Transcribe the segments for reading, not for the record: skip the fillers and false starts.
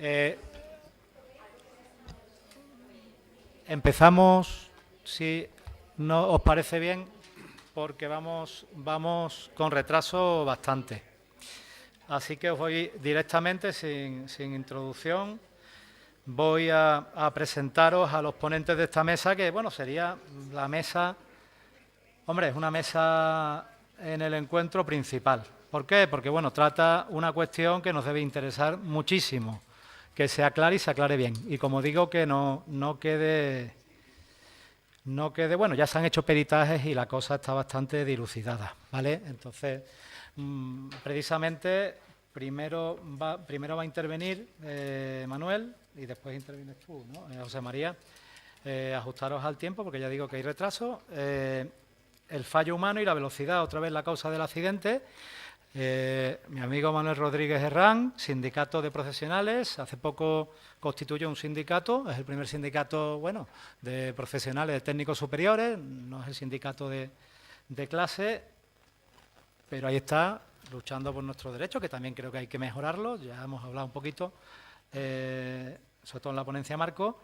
Eh, empezamos, si no os parece bien, porque vamos con retraso bastante. Así que os voy directamente, sin introducción, voy a presentaros a los ponentes de esta mesa, que bueno, sería la mesa, hombre, es una mesa en el encuentro principal. ¿Por qué? Porque bueno, trata una cuestión que nos debe interesar muchísimo, que se aclare y se aclare bien. Y como digo, que no quede, bueno, ya se han hecho peritajes y la cosa está bastante dilucidada, ¿vale? Entonces, precisamente, primero va a intervenir Manuel y después intervienes tú, ¿no? José María. Ajustaros al tiempo, porque ya digo que hay retraso. El fallo humano y la velocidad, otra vez la causa del accidente. Mi amigo Manuel Rodríguez Herrán, sindicato de profesionales, hace poco constituyó un sindicato, es el primer sindicato, bueno, de profesionales de técnicos superiores, no es el sindicato de clase, pero ahí está, luchando por nuestros derechos, que también creo que hay que mejorarlos, ya hemos hablado un poquito, sobre todo en la ponencia Marco,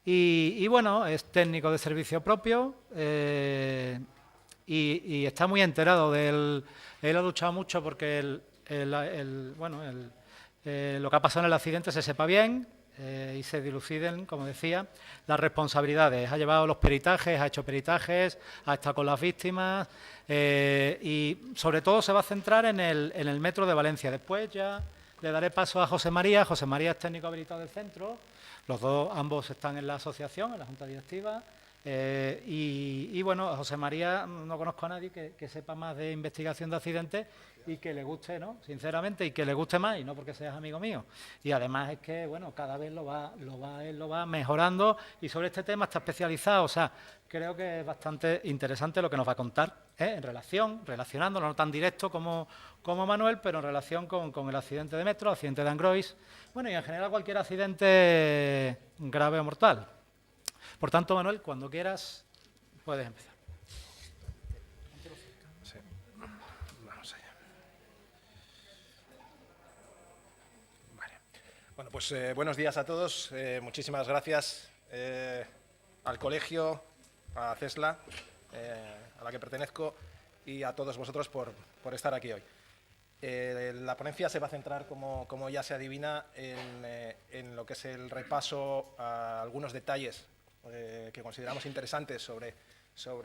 y bueno, es técnico de servicio propio, y está muy enterado del. Él ha luchado mucho porque lo que ha pasado en el accidente se sepa bien y se diluciden, como decía, las responsabilidades. Ha llevado los peritajes, ha hecho peritajes, ha estado con las víctimas y sobre todo se va a centrar en el metro de Valencia. Después ya le daré paso a José María. José María es técnico habilitado del centro. Los dos, ambos están en la asociación, en la junta directiva. Y bueno, a José María no conozco a nadie que sepa más de investigación de accidentes y que le guste, ¿no? Sinceramente, y que le guste más, y no porque seas amigo mío. Y además es que, bueno, cada vez él lo va mejorando y sobre este tema está especializado. O sea, creo que es bastante interesante lo que nos va a contar, relacionándolo, no tan directo como Manuel, pero en relación con el accidente de metro, accidente de Angrois, bueno, y en general cualquier accidente grave o mortal. Por tanto, Manuel, cuando quieras, puedes empezar. Sí. Vamos allá. Vale. Bueno, pues buenos días a todos. Muchísimas gracias al colegio, a CESLA, a la que pertenezco, y a todos vosotros por estar aquí hoy. La ponencia se va a centrar, como ya se adivina, en lo que es el repaso a algunos detalles que consideramos interesantes sobre,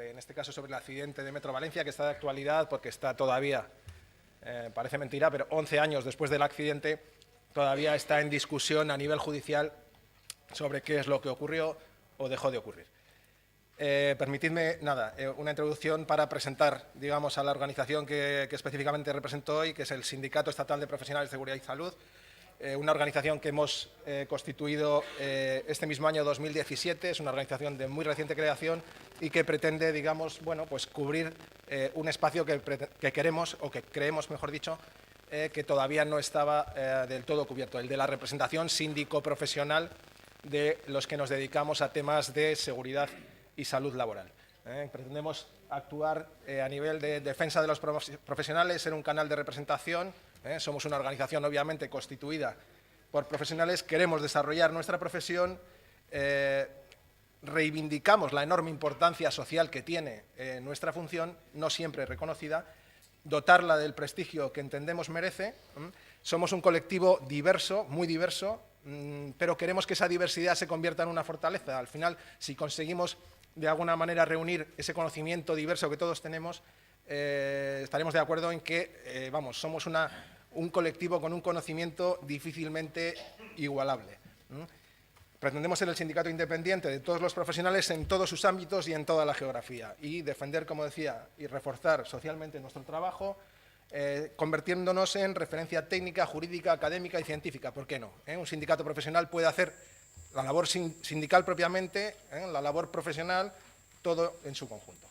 en este caso, sobre el accidente de Metro Valencia, que está de actualidad porque está todavía, parece mentira, pero 11 años después del accidente, todavía está en discusión a nivel judicial sobre qué es lo que ocurrió o dejó de ocurrir. Permitidme, una introducción para presentar, digamos, a la organización que específicamente represento hoy, que es el Sindicato Estatal de Profesionales de Seguridad y Salud, una organización que hemos constituido este mismo año 2017, es una organización de muy reciente creación y que pretende, digamos, bueno, pues cubrir un espacio que queremos, o que creemos, mejor dicho, que todavía no estaba del todo cubierto, el de la representación síndico-profesional de los que nos dedicamos a temas de seguridad y salud laboral. Pretendemos actuar a nivel de defensa de los profesionales, ser un canal de representación. Somos una organización, obviamente, constituida por profesionales. Queremos desarrollar nuestra profesión, reivindicamos la enorme importancia social que tiene nuestra función, no siempre reconocida, dotarla del prestigio que entendemos merece. Somos un colectivo diverso, muy diverso, pero queremos que esa diversidad se convierta en una fortaleza. Al final, si conseguimos de alguna manera reunir ese conocimiento diverso que todos tenemos, estaremos de acuerdo en que somos un colectivo con un conocimiento difícilmente igualable. Pretendemos ser el sindicato independiente de todos los profesionales en todos sus ámbitos y en toda la geografía, y defender, como decía, y reforzar socialmente nuestro trabajo, convirtiéndonos en referencia técnica, jurídica, académica y científica. ¿Por qué no? Un sindicato profesional puede hacer la labor sindical propiamente, la labor profesional, todo en su conjunto.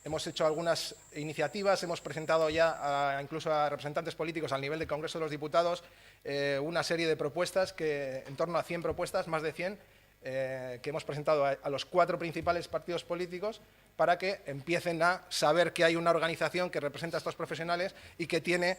Hemos hecho algunas iniciativas, hemos presentado ya incluso a representantes políticos al nivel del Congreso de los Diputados una serie de propuestas, en torno a 100 propuestas, más de 100, que hemos presentado a los 4 principales partidos políticos para que empiecen a saber que hay una organización que representa a estos profesionales y que tiene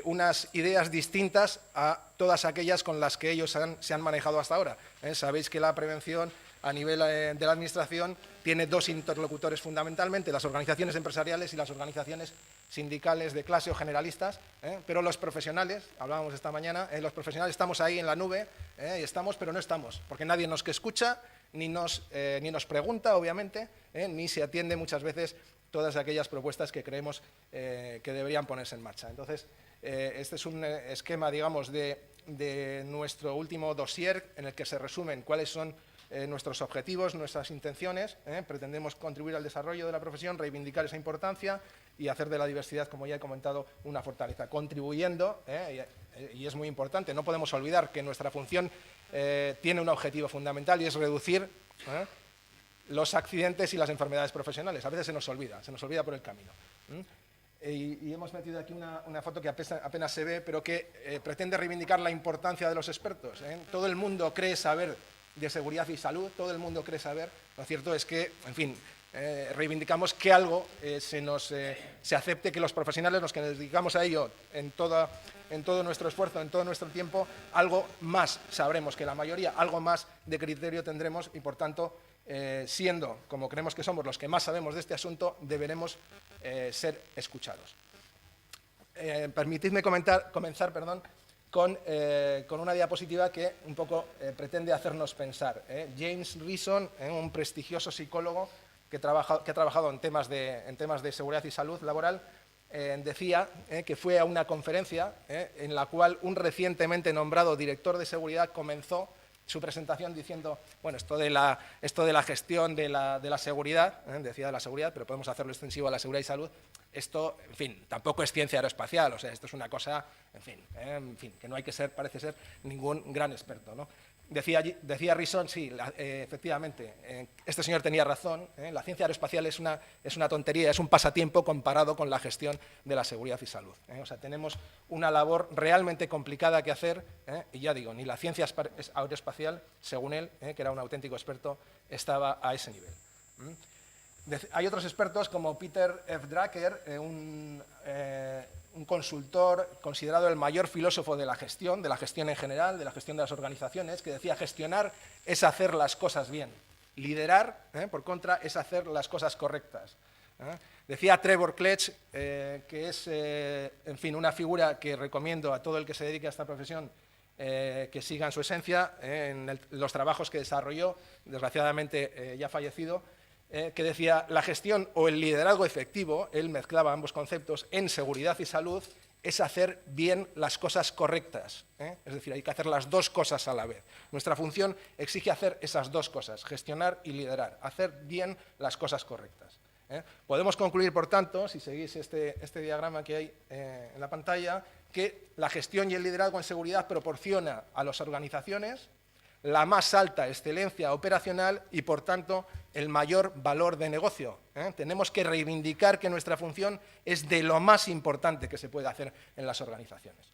unas ideas distintas a todas aquellas con las que ellos se han manejado hasta ahora. Sabéis que la prevención a nivel de la Administración tiene 2 interlocutores fundamentalmente, las organizaciones empresariales y las organizaciones sindicales de clase o generalistas, pero los profesionales, hablábamos esta mañana, los profesionales estamos ahí en la nube, y estamos, pero no estamos, porque nadie nos escucha, ni nos pregunta, obviamente, ni se atiende muchas veces todas aquellas propuestas que creemos que deberían ponerse en marcha. Entonces, este es un esquema, digamos, de nuestro último dossier en el que se resumen cuáles son nuestros objetivos, nuestras intenciones. Pretendemos contribuir al desarrollo de la profesión, reivindicar esa importancia y hacer de la diversidad, como ya he comentado, una fortaleza. Contribuyendo, y es muy importante, no podemos olvidar que nuestra función tiene un objetivo fundamental y es reducir los accidentes y las enfermedades profesionales. A veces se nos olvida por el camino. Y hemos metido aquí una foto que apenas se ve, pero que pretende reivindicar la importancia de los expertos. Todo el mundo cree saber de seguridad y salud, todo el mundo cree saber. Lo cierto es que, en fin, reivindicamos que algo se acepte, que los profesionales, los que nos dedicamos a ello en todo nuestro esfuerzo, en todo nuestro tiempo, algo más sabremos que la mayoría, algo más de criterio tendremos y, por tanto, siendo, como creemos que somos, los que más sabemos de este asunto, deberemos ser escuchados. Permitidme comenzar, con una diapositiva que un poco pretende hacernos pensar. James Reason, un prestigioso psicólogo que ha trabajado en temas de seguridad y salud laboral, decía que fue a una conferencia en la cual un recientemente nombrado director de seguridad comenzó su presentación diciendo, bueno, esto de la gestión de la seguridad, decía de la seguridad, pero podemos hacerlo extensivo a la seguridad y salud, esto, en fin, tampoco es ciencia aeroespacial, o sea, esto es una cosa, en fin, que no hay que ser, parece ser, ningún gran experto, ¿no? Decía Reason, sí, efectivamente, este señor tenía razón, la ciencia aeroespacial es una tontería, es un pasatiempo comparado con la gestión de la seguridad y salud. O sea, tenemos una labor realmente complicada que hacer, y ya digo, ni la ciencia aeroespacial, según él, que era un auténtico experto, estaba a ese nivel. Hay otros expertos como Peter F. Drucker, un consultor considerado el mayor filósofo de la gestión en general, de la gestión de las organizaciones, que decía gestionar es hacer las cosas bien, liderar, por contra, es hacer las cosas correctas. Decía Trevor Kletch, que es, en fin, una figura que recomiendo a todo el que se dedique a esta profesión que sigan su esencia en los trabajos que desarrolló, desgraciadamente ya fallecido, que decía, la gestión o el liderazgo efectivo, él mezclaba ambos conceptos, en seguridad y salud, es hacer bien las cosas correctas. Es decir, hay que hacer las 2 cosas a la vez. Nuestra función exige hacer esas 2 cosas, gestionar y liderar, hacer bien las cosas correctas. Podemos concluir, por tanto, si seguís este diagrama que hay en la pantalla, que la gestión y el liderazgo en seguridad proporciona a las organizaciones la más alta excelencia operacional y, por tanto, el mayor valor de negocio. Tenemos que reivindicar que nuestra función es de lo más importante que se puede hacer en las organizaciones.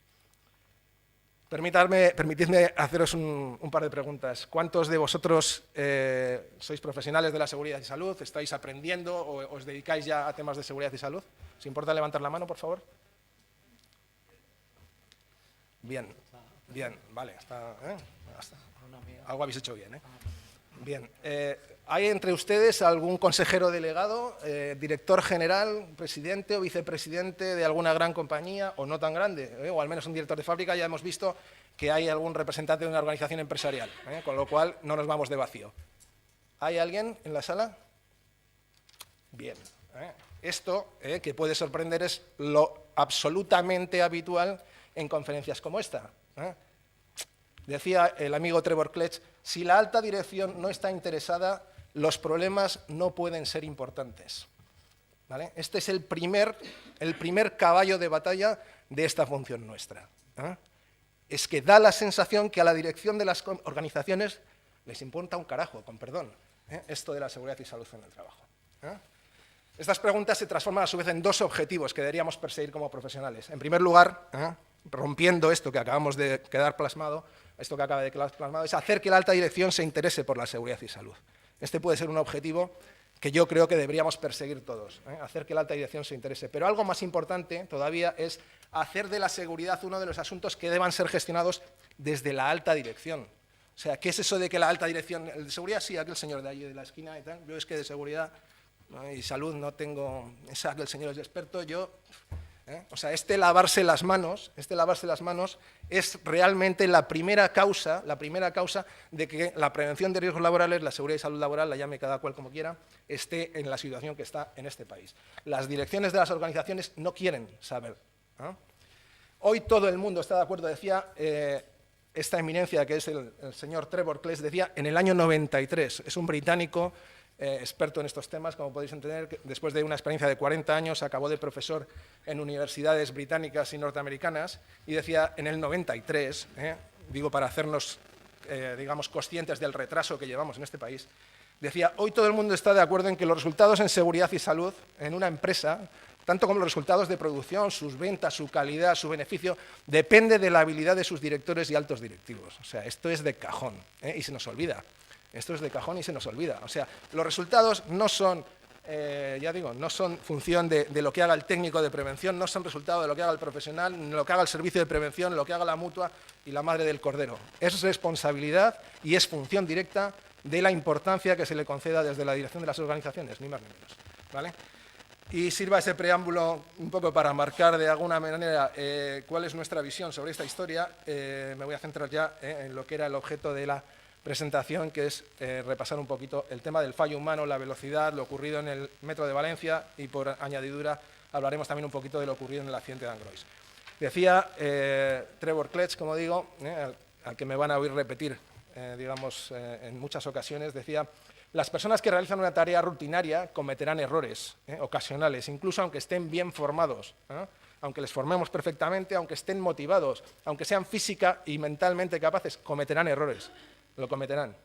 Permitidme haceros un par de preguntas. ¿Cuántos de vosotros sois profesionales de la seguridad y salud? ¿Estáis aprendiendo o os dedicáis ya a temas de seguridad y salud? ¿Os importa levantar la mano, por favor? Bien, vale. Algo habéis hecho bien, Bien. ¿Hay entre ustedes algún consejero delegado, director general, presidente o vicepresidente de alguna gran compañía o no tan grande? O al menos un director de fábrica. Ya hemos visto que hay algún representante de una organización empresarial, con lo cual no nos vamos de vacío. ¿Hay alguien en la sala? Bien. Esto, que puede sorprender, es lo absolutamente habitual en conferencias como esta. Decía el amigo Trevor Kletch, si la alta dirección no está interesada, los problemas no pueden ser importantes. ¿Vale? Este es el primer caballo de batalla de esta función nuestra. Es que da la sensación que a la dirección de las organizaciones les importa un carajo, con perdón, esto de la seguridad y salud en el trabajo. Estas preguntas se transforman a su vez en 2 objetivos que deberíamos perseguir como profesionales. En primer lugar, rompiendo esto que acabamos de quedar plasmado, esto que acaba de quedar plasmado, es hacer que la alta dirección se interese por la seguridad y salud. Este puede ser un objetivo que yo creo que deberíamos perseguir todos, hacer que la alta dirección se interese. Pero algo más importante todavía es hacer de la seguridad uno de los asuntos que deban ser gestionados desde la alta dirección. O sea, ¿qué es eso de que la alta dirección, el de seguridad sí, aquel señor de allí de la esquina y tal, yo es que de seguridad y salud no tengo, es aquel señor es experto, yo... O sea, este lavarse las manos es realmente la primera causa de que la prevención de riesgos laborales, la seguridad y salud laboral, la llame cada cual como quiera, esté en la situación que está en este país. Las direcciones de las organizaciones no quieren saber. Hoy todo el mundo está de acuerdo, decía esta eminencia que es el señor Trevor Kless, decía en el año 93, es un británico experto en estos temas, como podéis entender, que después de una experiencia de 40 años acabó de profesor en universidades británicas y norteamericanas y decía en el 93, digo para hacernos, digamos, conscientes del retraso que llevamos en este país, decía, hoy todo el mundo está de acuerdo en que los resultados en seguridad y salud en una empresa, tanto como los resultados de producción, sus ventas, su calidad, su beneficio, depende de la habilidad de sus directores y altos directivos. O sea, esto es de cajón y se nos olvida. Esto es de cajón y se nos olvida. O sea, los resultados no son, ya digo, no son función de lo que haga el técnico de prevención, no son resultado de lo que haga el profesional, ni lo que haga el servicio de prevención, lo que haga la mutua y la madre del cordero. Es responsabilidad y es función directa de la importancia que se le conceda desde la dirección de las organizaciones, ni más ni menos. ¿Vale? Y sirva ese preámbulo un poco para marcar de alguna manera cuál es nuestra visión sobre esta historia. Me voy a centrar ya en lo que era el objeto de la presentación, que es repasar un poquito el tema del fallo humano, la velocidad, lo ocurrido en el metro de Valencia y, por añadidura, hablaremos también un poquito de lo ocurrido en el accidente de Angrois. Decía Trevor Kless, como digo, al que me van a oír repetir, digamos, en muchas ocasiones, decía, las personas que realizan una tarea rutinaria cometerán errores ocasionales, incluso aunque estén bien formados, aunque les formemos perfectamente, aunque estén motivados, aunque sean física y mentalmente capaces, cometerán errores. Lo cometerán.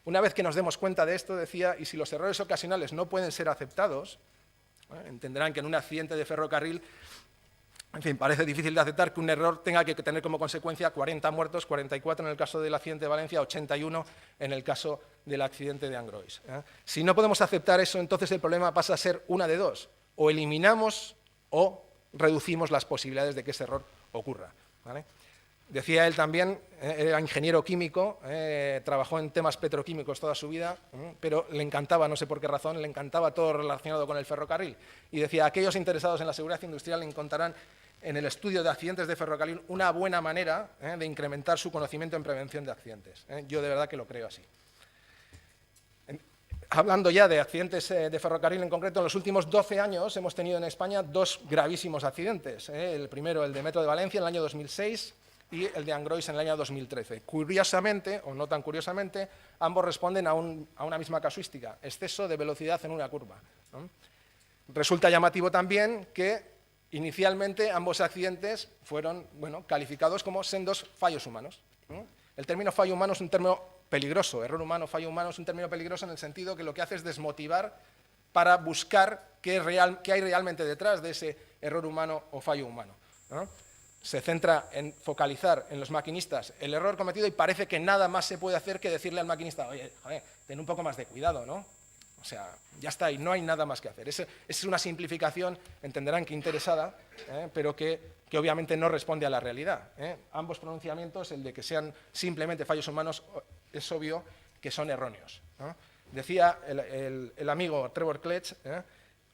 Una vez que nos demos cuenta de esto, decía, y si los errores ocasionales no pueden ser aceptados, entenderán que en un accidente de ferrocarril, en fin, parece difícil de aceptar que un error tenga que tener como consecuencia 40 muertos, 44 en el caso del accidente de Valencia, 81 en el caso del accidente de Angrois. Si no podemos aceptar eso, entonces el problema pasa a ser una de dos, o eliminamos o reducimos las posibilidades de que ese error ocurra. ¿Vale? Decía él también, era ingeniero químico, trabajó en temas petroquímicos toda su vida, pero le encantaba, no sé por qué razón, le encantaba todo relacionado con el ferrocarril. Y decía, aquellos interesados en la seguridad industrial encontrarán en el estudio de accidentes de ferrocarril una buena manera de incrementar su conocimiento en prevención de accidentes. Yo de verdad que lo creo así. Hablando ya de accidentes de ferrocarril en concreto, en los últimos 12 años hemos tenido en España dos gravísimos accidentes. El primero, el de Metro de Valencia, en el año 2006, y el de Angrois en el año 2013. Curiosamente, o no tan curiosamente, ambos responden a una misma casuística, exceso de velocidad en una curva. Resulta llamativo también que inicialmente ambos accidentes fueron calificados como sendos fallos humanos. El término fallo humano es un término peligroso, error humano, fallo humano es un término peligroso en el sentido que lo que hace es desmotivar para buscar qué hay realmente detrás de ese error humano o fallo humano. Se centra en focalizar en los maquinistas el error cometido y parece que nada más se puede hacer que decirle al maquinista, oye, joder, ten un poco más de cuidado, ¿no? O sea, ya está, y no hay nada más que hacer. Esa es una simplificación, entenderán que interesada, pero que obviamente no responde a la realidad. Ambos pronunciamientos, el de que sean simplemente fallos humanos, es obvio que son erróneos. Decía el amigo Trevor Kless,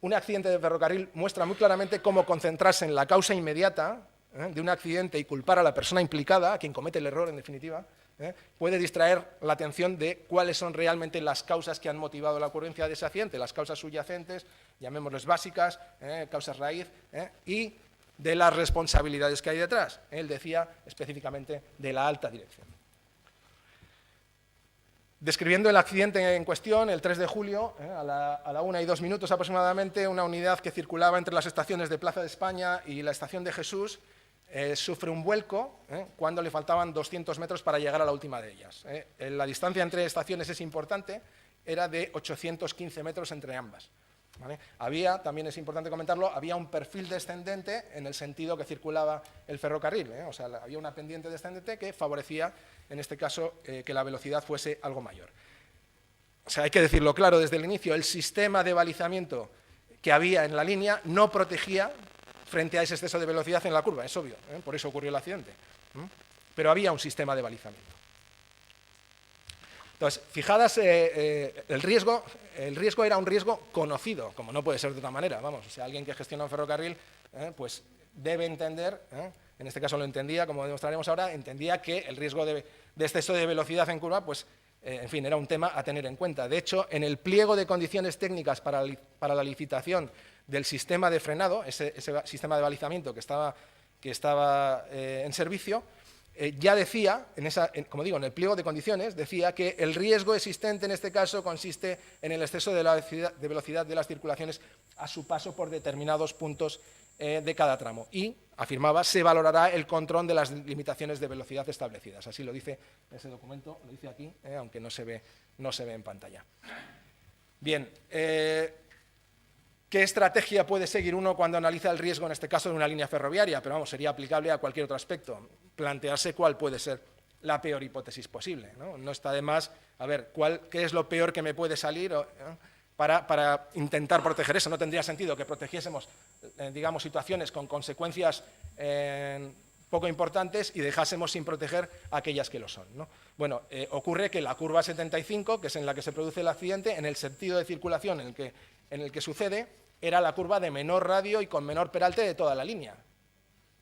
un accidente de ferrocarril muestra muy claramente cómo concentrarse en la causa inmediata de un accidente y culpar a la persona implicada, a quien comete el error en definitiva, puede distraer la atención de cuáles son realmente las causas que han motivado la ocurrencia de ese accidente, las causas subyacentes, llamémoslas básicas, causas raíz, y de las responsabilidades que hay detrás. Él decía específicamente de la alta dirección. Describiendo el accidente en cuestión, el 3 de julio, a la 1:02 aproximadamente, una unidad que circulaba entre las estaciones de Plaza de España y la estación de Jesús sufre un vuelco cuando le faltaban 200 metros para llegar a la última de ellas. La distancia entre estaciones es importante, era de 815 metros entre ambas. ¿vale? Había, también es importante comentarlo, había un perfil descendente en el sentido que circulaba el ferrocarril, ¿eh? O sea, había una pendiente descendente que favorecía, en este caso, que la velocidad fuese algo mayor. O sea, hay que decirlo claro desde el inicio, el sistema de balizamiento que había en la línea no protegía frente a ese exceso de velocidad en la curva, es obvio, ¿eh? Por eso ocurrió el accidente. Pero había un sistema de balizamiento. Entonces, fijadas, el riesgo era un riesgo conocido, como no puede ser de otra manera. Vamos, o sea, alguien que gestiona un ferrocarril, pues debe entender, en este caso lo entendía, como demostraremos ahora, entendía que el riesgo de exceso de velocidad en curva, pues, en fin, era un tema a tener en cuenta. De hecho, en el pliego de condiciones técnicas para la licitación del sistema de frenado, ese sistema de balizamiento que estaba en servicio, ya decía, como digo, en el pliego de condiciones, decía que el riesgo existente en este caso consiste en el exceso de velocidad de las circulaciones a su paso por determinados puntos de cada tramo. Y, afirmaba, se valorará el control de las limitaciones de velocidad establecidas. Así lo dice ese documento, lo dice aquí, aunque no se ve en pantalla. Bien, ¿qué estrategia puede seguir uno cuando analiza el riesgo, en este caso, de una línea ferroviaria? Pero vamos, sería aplicable a cualquier otro aspecto. Plantearse cuál puede ser la peor hipótesis posible, ¿no? No está de más, a ver, qué es lo peor que me puede salir para intentar proteger eso. No tendría sentido que protegiésemos, digamos, situaciones con consecuencias poco importantes y dejásemos sin proteger aquellas que lo son, ¿no? Bueno, ocurre que la curva 75, que es en la que se produce el accidente, en el sentido de circulación en el que sucede, era la curva de menor radio y con menor peralte de toda la línea.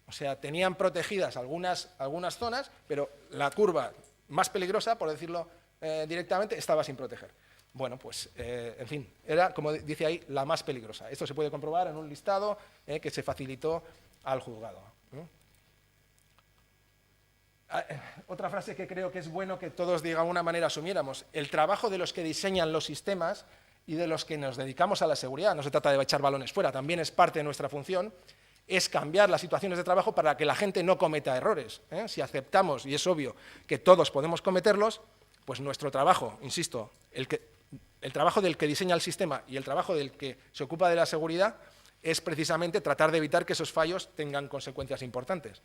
O sea, tenían protegidas algunas zonas, pero la curva más peligrosa, por decirlo directamente, estaba sin proteger. Bueno, pues, en fin, era, como dice ahí, la más peligrosa. Esto se puede comprobar en un listado que se facilitó al juzgado. Otra frase que creo que es bueno que todos de alguna manera asumiéramos: el trabajo de los que diseñan los sistemas y de los que nos dedicamos a la seguridad, no se trata de echar balones fuera, también es parte de nuestra función, es cambiar las situaciones de trabajo para que la gente no cometa errores. Si aceptamos, y es obvio que todos podemos cometerlos, pues nuestro trabajo, insisto, el trabajo del que diseña el sistema y el trabajo del que se ocupa de la seguridad es precisamente tratar de evitar que esos fallos tengan consecuencias importantes.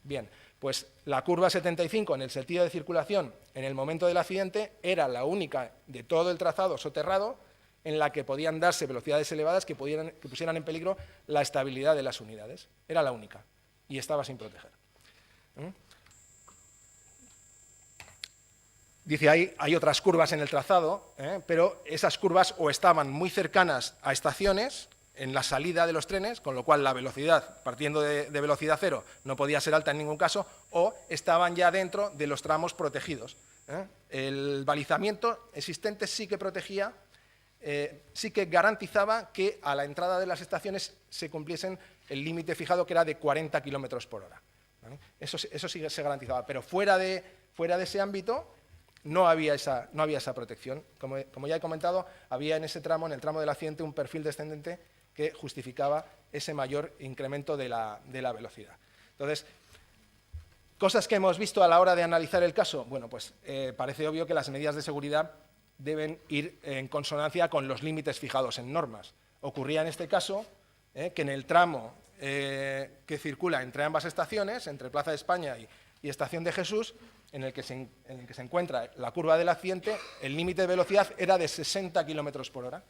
Bien, pues la curva 75 en el sentido de circulación en el momento del accidente era la única de todo el trazado soterrado en la que podían darse velocidades elevadas que pusieran en peligro la estabilidad de las unidades. Era la única y estaba sin proteger. Dice ahí, hay otras curvas en el trazado, pero esas curvas o estaban muy cercanas a estaciones, en la salida de los trenes, con lo cual la velocidad, partiendo de velocidad cero, no podía ser alta en ningún caso, o estaban ya dentro de los tramos protegidos. El balizamiento existente sí que protegía, sí que garantizaba que a la entrada de las estaciones se cumpliesen el límite fijado, que era de 40 km por hora. ¿Vale? Eso sí que se garantizaba, pero fuera de ese ámbito no había esa protección. Como ya he comentado, había en ese tramo, en el tramo del accidente, un perfil descendente que justificaba ese mayor incremento de la velocidad. Entonces, cosas que hemos visto a la hora de analizar el caso. Bueno, pues parece obvio que las medidas de seguridad deben ir en consonancia con los límites fijados en normas. Ocurría en este caso que en el tramo que circula entre ambas estaciones, entre Plaza de España y Estación de Jesús, en el que se encuentra la curva del accidente, el límite de velocidad era de 60 km por hora.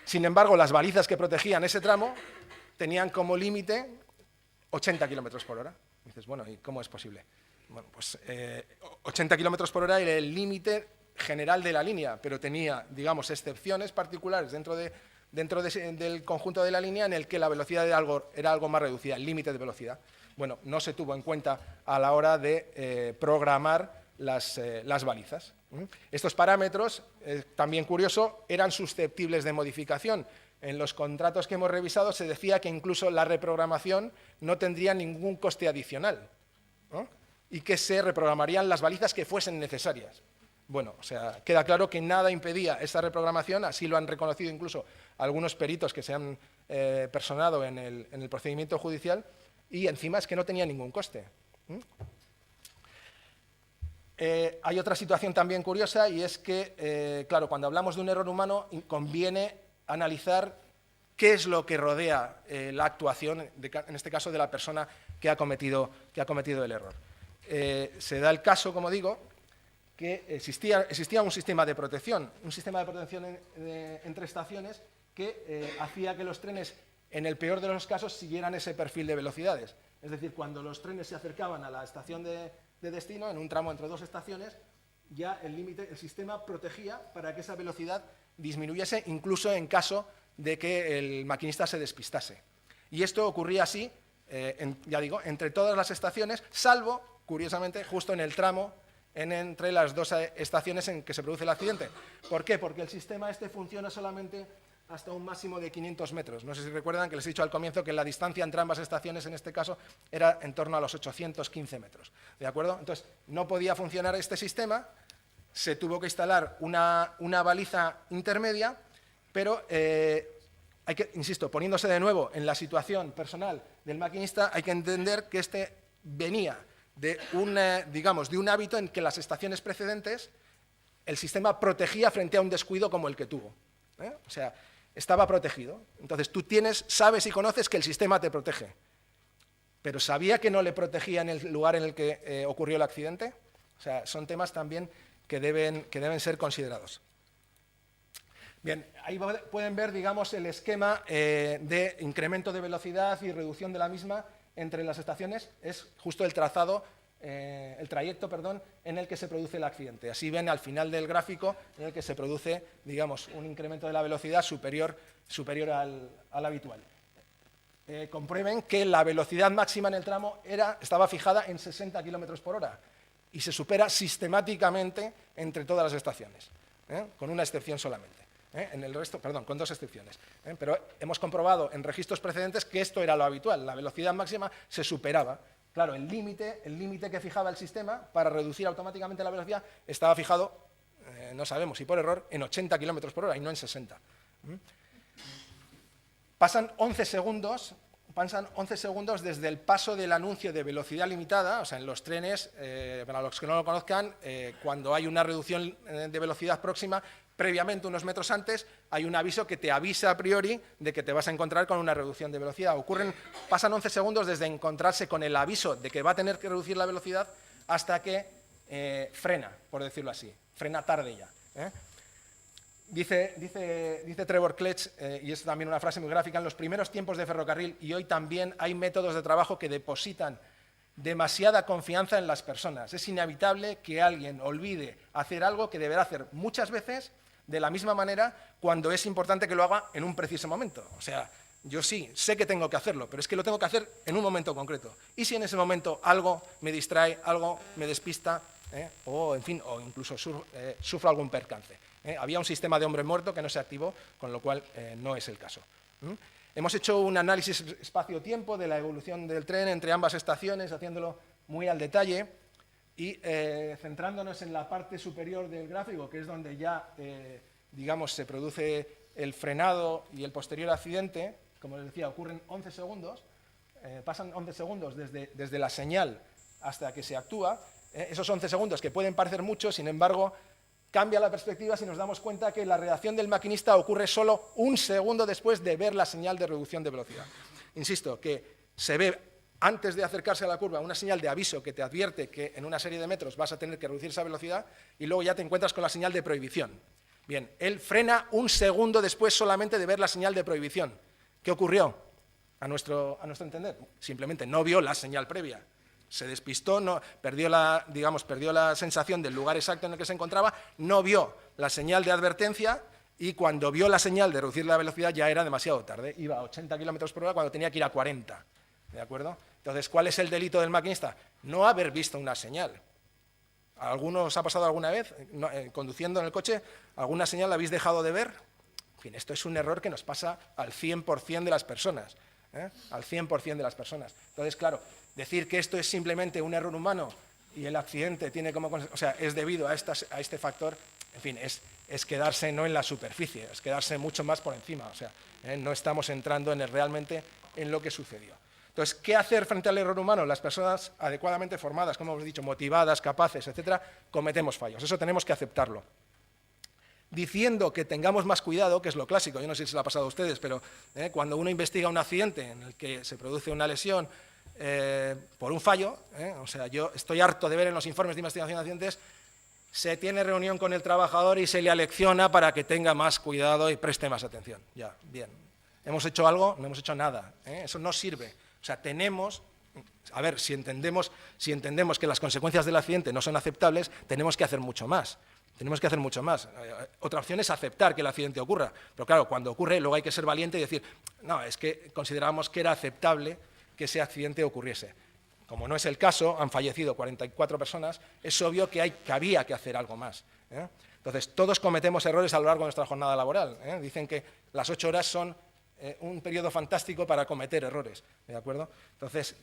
Sin embargo, las balizas que protegían ese tramo tenían como límite 80 km por hora. Y dices, bueno, ¿y cómo es posible? Bueno, pues 80 km por hora era el límite general de la línea, pero tenía, digamos, excepciones particulares dentro del conjunto de la línea en el que la velocidad era algo más reducida, el límite de velocidad. Bueno, no se tuvo en cuenta a la hora de programar las balizas. Estos parámetros, también curioso, eran susceptibles de modificación. En los contratos que hemos revisado se decía que incluso la reprogramación no tendría ningún coste adicional, ¿no? Y que se reprogramarían las balizas que fuesen necesarias. Bueno, o sea, queda claro que nada impedía esa reprogramación, así lo han reconocido incluso algunos peritos que se han personado en el procedimiento judicial, y encima es que no tenía ningún coste. Hay otra situación también curiosa, y es que, claro, cuando hablamos de un error humano conviene analizar qué es lo que rodea la actuación, en este caso, de la persona que ha cometido el error. Se da el caso, como digo, que existía un sistema de protección entre estaciones que hacía que los trenes, en el peor de los casos, siguieran ese perfil de velocidades. Es decir, cuando los trenes se acercaban a la estación de destino, en un tramo entre dos estaciones, ya el sistema protegía para que esa velocidad disminuyese, incluso en caso de que el maquinista se despistase. Y esto ocurría así, ya digo, entre todas las estaciones, salvo, curiosamente, justo en el tramo entre las dos estaciones en que se produce el accidente. ¿Por qué? Porque el sistema funciona solamente hasta un máximo de 500 metros. No sé si recuerdan que les he dicho al comienzo que la distancia entre ambas estaciones, en este caso, era en torno a los 815 metros. ¿De acuerdo? Entonces, no podía funcionar este sistema, se tuvo que instalar una baliza intermedia, pero hay que, insisto, poniéndose de nuevo en la situación personal del maquinista, hay que entender que venía de un hábito en que las estaciones precedentes el sistema protegía frente a un descuido como el que tuvo. O sea, estaba protegido. Entonces tú sabes y conoces que el sistema te protege, pero ¿sabía que no le protegía en el lugar en el que ocurrió el accidente? O sea, son temas también que deben ser considerados. Bien, ahí pueden ver, digamos, el esquema de incremento de velocidad y reducción de la misma entre las estaciones. Es justo el trayecto, en el que se produce el accidente. Así ven al final del gráfico en el que se produce, digamos, un incremento de la velocidad superior al habitual. Comprueben que la velocidad máxima en el tramo estaba fijada en 60 km por hora y se supera sistemáticamente entre todas las estaciones, con una excepción solamente. En el resto, perdón, con dos excepciones. Pero hemos comprobado en registros precedentes que esto era lo habitual, la velocidad máxima se superaba. Claro, el límite que fijaba el sistema para reducir automáticamente la velocidad estaba fijado, no sabemos si por error, en 80 km por hora y no en 60. Pasan 11 segundos desde el paso del anuncio de velocidad limitada, o sea, en los trenes, para los que no lo conozcan, cuando hay una reducción de velocidad próxima, previamente, unos metros antes, hay un aviso que te avisa a priori de que te vas a encontrar con una reducción de velocidad. Pasan 11 segundos desde encontrarse con el aviso de que va a tener que reducir la velocidad hasta que frena, por decirlo así, frena tarde ya. Dice Trevor Kletch, y es también una frase muy gráfica, en los primeros tiempos de ferrocarril y hoy también hay métodos de trabajo que depositan demasiada confianza en las personas. Es inevitable que alguien olvide hacer algo que deberá hacer muchas veces de la misma manera cuando es importante que lo haga en un preciso momento. O sea, yo sí, sé que tengo que hacerlo, pero es que lo tengo que hacer en un momento concreto. Y si en ese momento algo me distrae, algo me despista, o incluso sufro algún percance. Había un sistema de hombre muerto que no se activó, con lo cual no es el caso. Hemos hecho un análisis espacio-tiempo de la evolución del tren entre ambas estaciones, haciéndolo muy al detalle y centrándonos en la parte superior del gráfico, que es donde ya, digamos, se produce el frenado y el posterior accidente. Como les decía, ocurren 11 segundos, pasan 11 segundos desde la señal hasta que se actúa. Esos 11 segundos que pueden parecer muchos, sin embargo, cambia la perspectiva si nos damos cuenta que la reacción del maquinista ocurre solo un segundo después de ver la señal de reducción de velocidad. Insisto, que se ve antes de acercarse a la curva una señal de aviso que te advierte que en una serie de metros vas a tener que reducir esa velocidad y luego ya te encuentras con la señal de prohibición. Bien, él frena un segundo después solamente de ver la señal de prohibición. ¿Qué ocurrió? A nuestro entender, simplemente no vio la señal previa. Se despistó, perdió la sensación del lugar exacto en el que se encontraba, no vio la señal de advertencia y cuando vio la señal de reducir la velocidad ya era demasiado tarde. Iba a 80 km por hora cuando tenía que ir a 40. ¿De acuerdo? Entonces, ¿cuál es el delito del maquinista? No haber visto una señal. ¿A alguno os ha pasado alguna vez, conduciendo en el coche, alguna señal la habéis dejado de ver? En fin, esto es un error que nos pasa al 100% de las personas. Al 100% de las personas. Entonces, claro, decir que esto es simplemente un error humano y el accidente tiene es debido a este factor, en fin, es quedarse no en la superficie, es quedarse mucho más por encima. O sea, no estamos entrando realmente en lo que sucedió. Entonces, ¿qué hacer frente al error humano? Las personas adecuadamente formadas, como hemos dicho, motivadas, capaces, etcétera, cometemos fallos. Eso tenemos que aceptarlo. diciendo que tengamos más cuidado, que es lo clásico, yo no sé si se lo ha pasado a ustedes, pero cuando uno investiga un accidente en el que se produce una lesión por un fallo, o sea, yo estoy harto de ver en los informes de investigación de accidentes, se tiene reunión con el trabajador y se le alecciona para que tenga más cuidado y preste más atención. Ya, bien. ¿Hemos hecho algo? No hemos hecho nada. Eso no sirve. O sea, tenemos... A ver, si entendemos que las consecuencias del accidente no son aceptables, tenemos que hacer mucho más. Tenemos que hacer mucho más. Otra opción es aceptar que el accidente ocurra. Pero claro, cuando ocurre, luego hay que ser valiente y decir, no, es que considerábamos que era aceptable que ese accidente ocurriese. Como no es el caso, han fallecido 44 personas, es obvio que había que hacer algo más. Entonces, todos cometemos errores a lo largo de nuestra jornada laboral. Dicen que las 8 horas son un periodo fantástico para cometer errores, ¿de acuerdo? Entonces,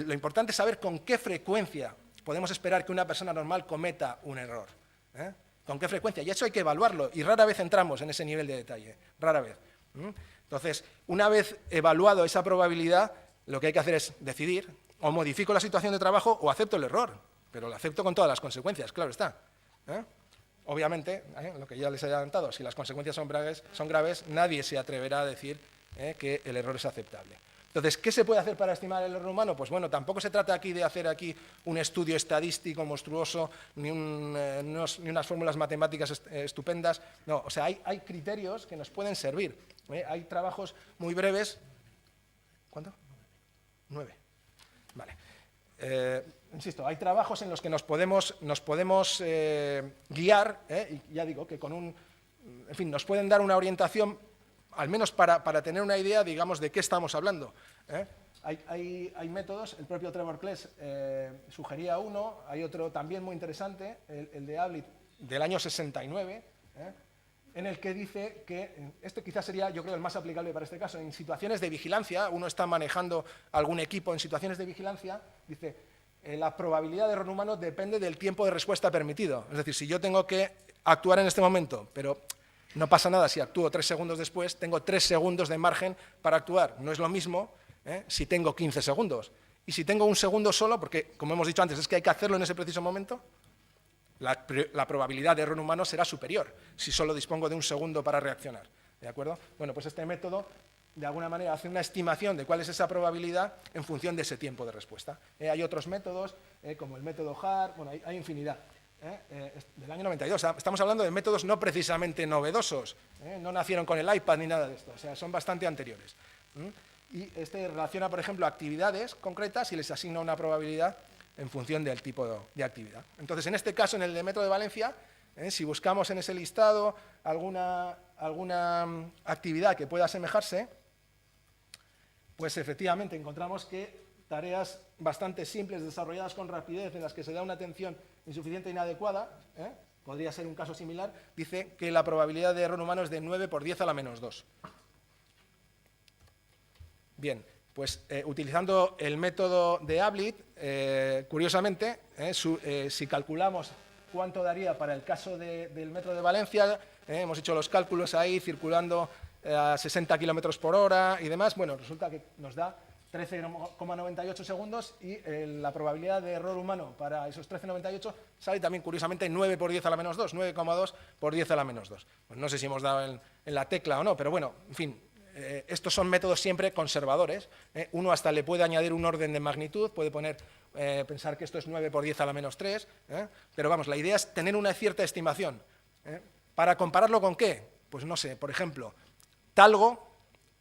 lo importante es saber con qué frecuencia podemos esperar que una persona normal cometa un error. ¿Con qué frecuencia? Y eso hay que evaluarlo, y rara vez entramos en ese nivel de detalle, rara vez. Entonces, una vez evaluado esa probabilidad, lo que hay que hacer es decidir, o modifico la situación de trabajo o acepto el error, pero lo acepto con todas las consecuencias, claro está. Obviamente, lo que ya les he adelantado, si las consecuencias son graves, nadie se atreverá a decir que el error es aceptable. Entonces, ¿qué se puede hacer para estimar el error humano? Pues bueno, tampoco se trata aquí de hacer un estudio estadístico monstruoso, ni unas fórmulas matemáticas estupendas. No, o sea, hay criterios que nos pueden servir. Hay trabajos muy breves. ¿Cuánto? 9. Vale. Insisto, hay trabajos en los que nos podemos guiar, y ya digo que en fin, nos pueden dar una orientación, al menos para tener una idea, digamos, de qué estamos hablando. Hay métodos, el propio Trevor Kless sugería uno, hay otro también muy interesante, el de Ablett del año 69, en el que dice que, esto quizás sería, yo creo, el más aplicable para este caso, en situaciones de vigilancia, uno está manejando algún equipo en situaciones de vigilancia, dice, la probabilidad de error humano depende del tiempo de respuesta permitido. Es decir, si yo tengo que actuar en este momento, pero no pasa nada si actúo 3 segundos después, tengo 3 segundos de margen para actuar. No es lo mismo si tengo 15 segundos. Y si tengo 1 segundo solo, porque, como hemos dicho antes, es que hay que hacerlo en ese preciso momento, la probabilidad de error humano será superior si solo dispongo de 1 segundo para reaccionar. ¿De acuerdo? Bueno, pues este método, de alguna manera, hace una estimación de cuál es esa probabilidad en función de ese tiempo de respuesta. Hay otros métodos, como el método Hart, bueno, hay infinidad. Del año 92. O sea, estamos hablando de métodos no precisamente novedosos, no nacieron con el iPad ni nada de esto, o sea, son bastante anteriores. Y este relaciona, por ejemplo, actividades concretas y les asigna una probabilidad en función del tipo de actividad. Entonces, en este caso, en el de método de Valencia, si buscamos en ese listado alguna actividad que pueda asemejarse, pues efectivamente encontramos que tareas bastante simples, desarrolladas con rapidez, en las que se da una atención insuficiente e inadecuada, podría ser un caso similar, dice que la probabilidad de error humano es de 9 por 10 a la menos 2. Bien, pues utilizando el método de Ablett, curiosamente, si calculamos cuánto daría para el caso del metro de Valencia, hemos hecho los cálculos ahí circulando a 60 km por hora y demás, bueno, resulta que nos da 13,98 segundos y la probabilidad de error humano para esos 13,98 sale también, curiosamente, 9 por 10 a la menos 2, 9,2 por 10 a la menos 2. Pues no sé si hemos dado en la tecla o no, pero bueno, en fin, estos son métodos siempre conservadores. Uno hasta le puede añadir un orden de magnitud, puede pensar que esto es 9 por 10 a la menos 3, pero vamos, la idea es tener una cierta estimación. ¿Para compararlo con qué? Pues no sé, por ejemplo, Talgo,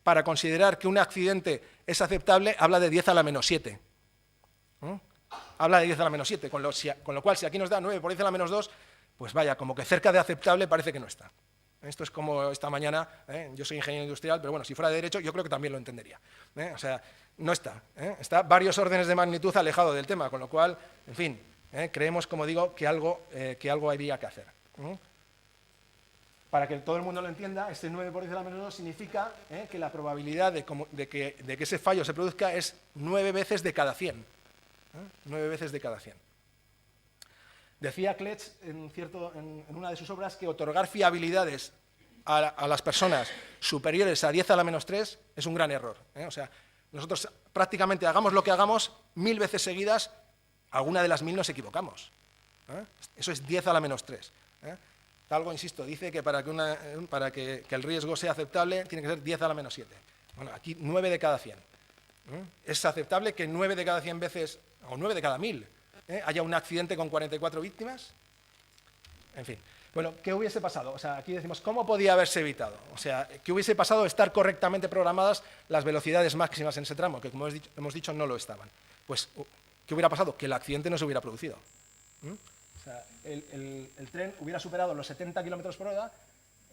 para considerar que un accidente es aceptable, habla de 10 a la menos 7. Habla de 10 a la menos 7, con lo cual, si aquí nos da 9 por 10 a la menos 2, pues vaya, como que cerca de aceptable parece que no está. Esto es como esta mañana, yo soy ingeniero industrial, pero bueno, si fuera de derecho yo creo que también lo entendería. O sea, no está. Está varios órdenes de magnitud alejado del tema, con lo cual, en fin, creemos, como digo, que algo habría que hacer. Para que todo el mundo lo entienda, este 9 por 10 a la menos 2 significa que la probabilidad de que ese fallo se produzca es 9 veces de cada 100. 9 veces de cada 100. Decía Klets en una de sus obras que otorgar fiabilidades a las personas superiores a 10 a la menos 3 es un gran error. O sea, nosotros prácticamente hagamos lo que hagamos, 1000 veces seguidas, alguna de las 1000 nos equivocamos. Eso es 10 a la menos 3. Calvo, insisto, dice que para que el riesgo sea aceptable tiene que ser 10 a la menos 7. Bueno, aquí 9 de cada 100. ¿Es aceptable que 9 de cada 100 veces, o 9 de cada 1000, haya un accidente con 44 víctimas? En fin. Bueno, ¿qué hubiese pasado? O sea, aquí decimos, ¿cómo podía haberse evitado? O sea, ¿qué hubiese pasado estar correctamente programadas las velocidades máximas en ese tramo? Que, como hemos dicho, no lo estaban. Pues, ¿qué hubiera pasado? Que el accidente no se hubiera producido. O sea, el tren hubiera superado los 70 km por hora,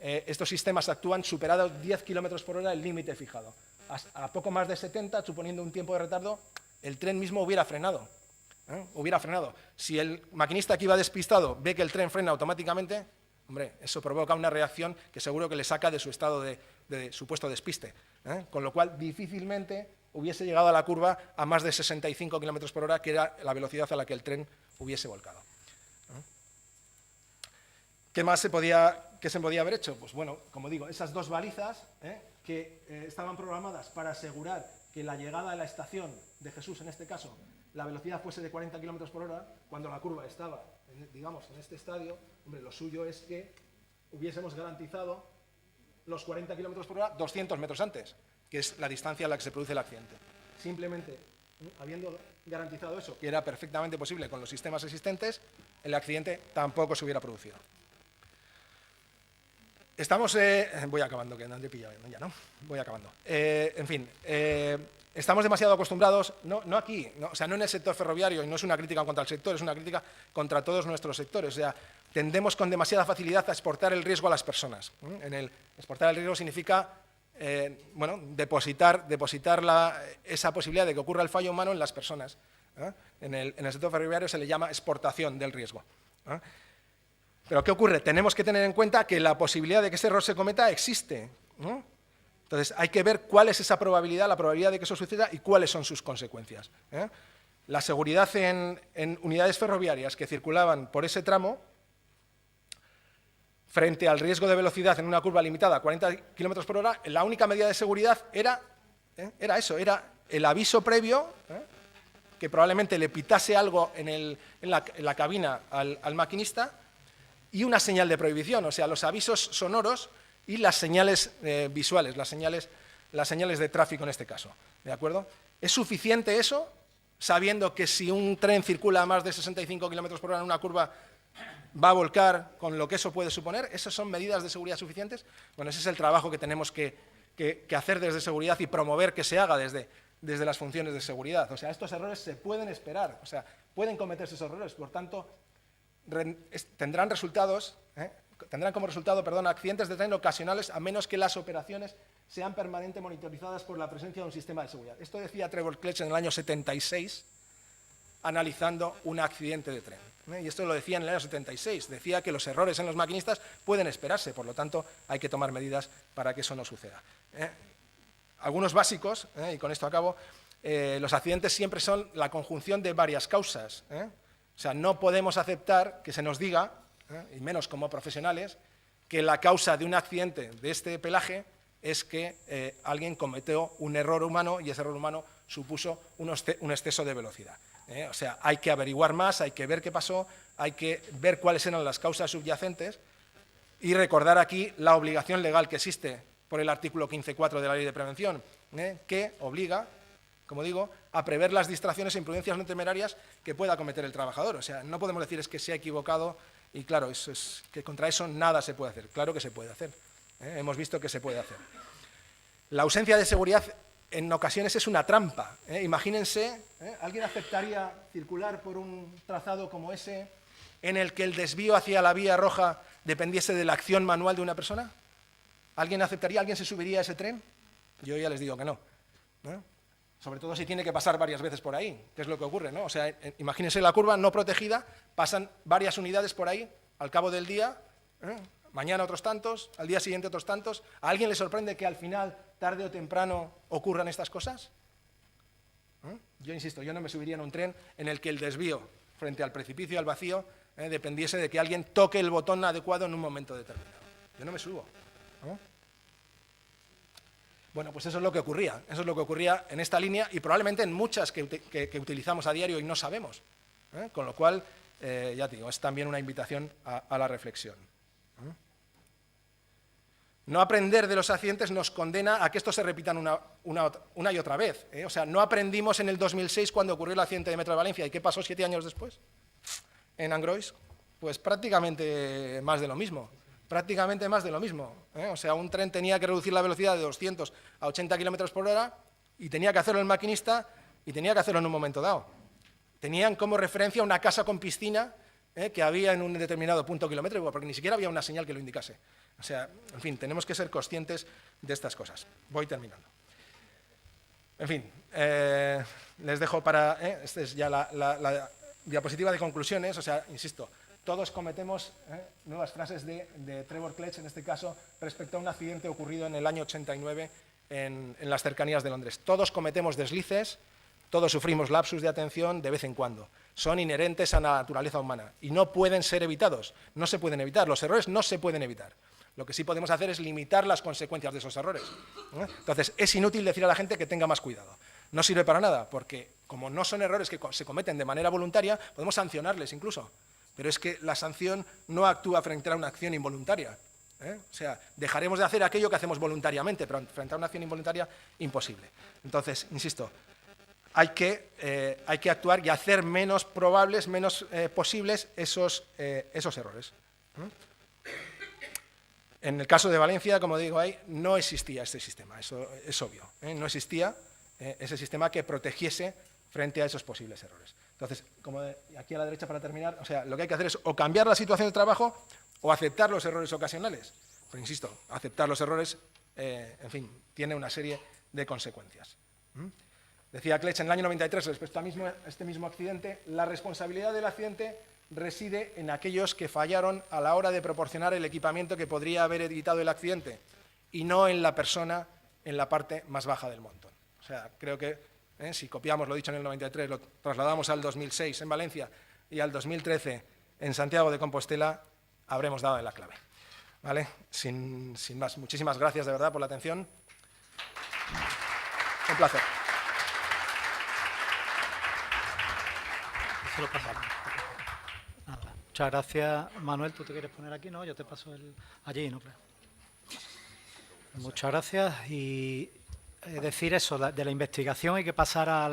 estos sistemas actúan superados 10 km por hora el límite fijado. A poco más de 70, suponiendo un tiempo de retardo, el tren mismo hubiera frenado. Hubiera frenado. Si el maquinista que iba despistado ve que el tren frena automáticamente, hombre, eso provoca una reacción que seguro que le saca de su estado de supuesto despiste. Con lo cual, difícilmente hubiese llegado a la curva a más de 65 km por hora, que era la velocidad a la que el tren hubiese volcado. ¿Qué más se podía haber hecho? Pues bueno, como digo, esas dos balizas que estaban programadas para asegurar que la llegada a la estación de Jesús, en este caso, la velocidad fuese de 40 km por hora, cuando la curva estaba, digamos, en este estadio, hombre, lo suyo es que hubiésemos garantizado los 40 km por hora 200 metros antes, que es la distancia a la que se produce el accidente. Simplemente, habiendo garantizado eso, que era perfectamente posible con los sistemas existentes, el accidente tampoco se hubiera producido. Estamos, voy acabando, que no te he pillado ya, ¿no? Voy acabando. En fin, estamos demasiado acostumbrados, no aquí, o sea, no en el sector ferroviario, y no es una crítica contra el sector, es una crítica contra todos nuestros sectores. O sea, tendemos con demasiada facilidad a exportar el riesgo a las personas. Exportar el riesgo significa, bueno, depositar esa posibilidad de que ocurra el fallo humano en las personas. En el sector ferroviario se le llama exportación del riesgo. Pero ¿qué ocurre? Tenemos que tener en cuenta que la posibilidad de que ese error se cometa existe. Entonces, hay que ver cuál es esa probabilidad, la probabilidad de que eso suceda y cuáles son sus consecuencias. La seguridad en unidades ferroviarias que circulaban por ese tramo, frente al riesgo de velocidad en una curva limitada a 40 km por hora, la única medida de seguridad era eso, era el aviso previo, que probablemente le pitase algo en la cabina al maquinista, y una señal de prohibición, o sea, los avisos sonoros y las señales visuales, las señales de tráfico en este caso. ¿De acuerdo? ¿Es suficiente eso, sabiendo que si un tren circula a más de 65 km por hora en una curva va a volcar, con lo que eso puede suponer? ¿Esas son medidas de seguridad suficientes? Bueno, ese es el trabajo que tenemos que hacer desde seguridad y promover que se haga desde las funciones de seguridad. O sea, estos errores se pueden esperar, o sea, pueden cometerse esos errores, por tanto, tendrán como resultado, accidentes de tren ocasionales, a menos que las operaciones sean permanentemente monitorizadas por la presencia de un sistema de seguridad. Esto decía Trevor Kletch en el año 76, analizando un accidente de tren. Y esto lo decía en el año 76. Decía que los errores en los maquinistas pueden esperarse, por lo tanto, hay que tomar medidas para que eso no suceda. Algunos básicos, y con esto acabo, los accidentes siempre son la conjunción de varias causas. O sea, no podemos aceptar que se nos diga, y menos como profesionales, que la causa de un accidente de este pelaje es que alguien cometió un error humano y ese error humano supuso un exceso de velocidad. O sea, hay que averiguar más, hay que ver qué pasó, hay que ver cuáles eran las causas subyacentes y recordar aquí la obligación legal que existe por el artículo 15.4 de la Ley de Prevención, que obliga, como digo, a prever las distracciones e imprudencias no temerarias que pueda cometer el trabajador. O sea, no podemos decir es que se ha equivocado y, claro, es que contra eso nada se puede hacer. Claro que se puede hacer. Hemos visto que se puede hacer. La ausencia de seguridad en ocasiones es una trampa. Imagínense, ¿alguien aceptaría circular por un trazado como ese en el que el desvío hacia la vía roja dependiese de la acción manual de una persona? ¿Alguien aceptaría? ¿Alguien se subiría a ese tren? Yo ya les digo que no. Sobre todo si tiene que pasar varias veces por ahí, que es lo que ocurre, ¿no? O sea, imagínense la curva no protegida, pasan varias unidades por ahí, al cabo del día, mañana otros tantos, al día siguiente otros tantos. ¿A alguien le sorprende que al final, tarde o temprano, ocurran estas cosas? Yo insisto, yo no me subiría en un tren en el que el desvío frente al precipicio y al vacío dependiese de que alguien toque el botón adecuado en un momento determinado. Yo no me subo. Bueno, pues eso es lo que ocurría en esta línea y probablemente en muchas que utilizamos a diario y no sabemos. Con lo cual, ya te digo, es también una invitación a la reflexión. No aprender de los accidentes nos condena a que estos se repitan una y otra vez. O sea, no aprendimos en el 2006 cuando ocurrió el accidente de Metro de Valencia. ¿Y qué pasó 7 años después en Angrois? Pues prácticamente más de lo mismo. Prácticamente más de lo mismo. O sea, un tren tenía que reducir la velocidad de 200 a 80 kilómetros por hora y tenía que hacerlo el maquinista y tenía que hacerlo en un momento dado. Tenían como referencia una casa con piscina que había en un determinado punto kilométrico, porque ni siquiera había una señal que lo indicase. O sea, en fin, tenemos que ser conscientes de estas cosas. Voy terminando. En fin, les dejo para... esta es ya la diapositiva de conclusiones. O sea, insisto, todos cometemos nuevas frases de Trevor Kletch, en este caso, respecto a un accidente ocurrido en el año 89 en las cercanías de Londres. Todos cometemos deslices, todos sufrimos lapsus de atención de vez en cuando. Son inherentes a la naturaleza humana y no pueden ser evitados. No se pueden evitar. Los errores no se pueden evitar. Lo que sí podemos hacer es limitar las consecuencias de esos errores. Entonces, es inútil decir a la gente que tenga más cuidado. No sirve para nada, porque como no son errores que se cometen de manera voluntaria, podemos sancionarles incluso. Pero es que la sanción no actúa frente a una acción involuntaria. O sea, dejaremos de hacer aquello que hacemos voluntariamente, pero frente a una acción involuntaria, imposible. Entonces, insisto, hay que actuar y hacer menos probables, menos posibles esos errores. En el caso de Valencia, como digo ahí, no existía este sistema, eso es obvio. No existía ese sistema que protegiese frente a esos posibles errores. Entonces, como aquí a la derecha para terminar, o sea, lo que hay que hacer es o cambiar la situación de trabajo o aceptar los errores ocasionales. Pero insisto, aceptar los errores, en fin, tiene una serie de consecuencias. Decía Kletch en el año 93, respecto a este mismo accidente, la responsabilidad del accidente reside en aquellos que fallaron a la hora de proporcionar el equipamiento que podría haber evitado el accidente y no en la persona en la parte más baja del montón. O sea, creo que si copiamos lo dicho en el 93, lo trasladamos al 2006 en Valencia y al 2013 en Santiago de Compostela, habremos dado en la clave. ¿Vale? Sin más, muchísimas gracias de verdad por la atención. Un placer. Nada. Muchas gracias, Manuel. ¿Tú te quieres poner aquí? No, yo te paso allí, ¿no? Muchas gracias. Y decir eso, de la investigación hay que pasar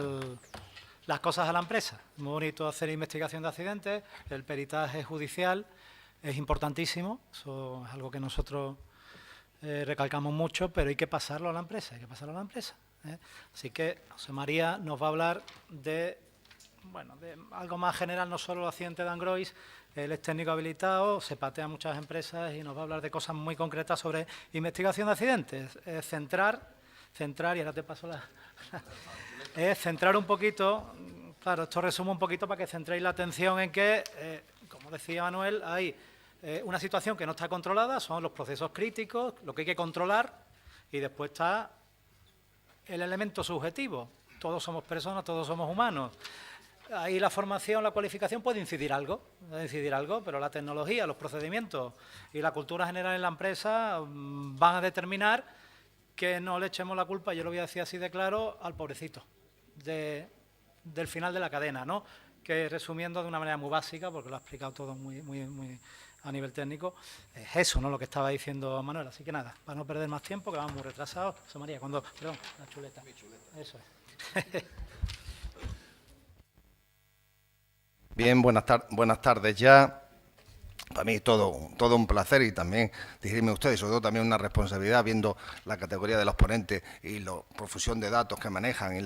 las cosas a la empresa. Es muy bonito hacer investigación de accidentes, el peritaje judicial es importantísimo, eso es algo que nosotros recalcamos mucho, pero hay que pasarlo a la empresa, Así que José María nos va a hablar de algo más general, no solo el accidente de Angrois. Él es técnico habilitado, se patea a muchas empresas y nos va a hablar de cosas muy concretas sobre investigación de accidentes. Centrar, y ahora te paso centrar un poquito, claro, esto resume un poquito para que centréis la atención en que, como decía Manuel, hay una situación que no está controlada, son los procesos críticos, lo que hay que controlar, y después está el elemento subjetivo. Todos somos personas, todos somos humanos. Ahí la formación, la cualificación puede incidir algo, pero la tecnología, los procedimientos y la cultura general en la empresa van a determinar que no le echemos la culpa, yo lo voy a decir así de claro, al pobrecito del final de la cadena, ¿no? Que resumiendo de una manera muy básica, porque lo ha explicado todo muy a nivel técnico, es eso, ¿no? Lo que estaba diciendo Manuel. Así que nada, para no perder más tiempo, que vamos muy retrasados. José María, perdón, la chuleta. Mi chuleta. Eso es. Bien, buenas tardes ya. Para mí todo un placer y también dirigirme a ustedes, sobre todo también una responsabilidad viendo la categoría de los ponentes y la profusión de datos que manejan y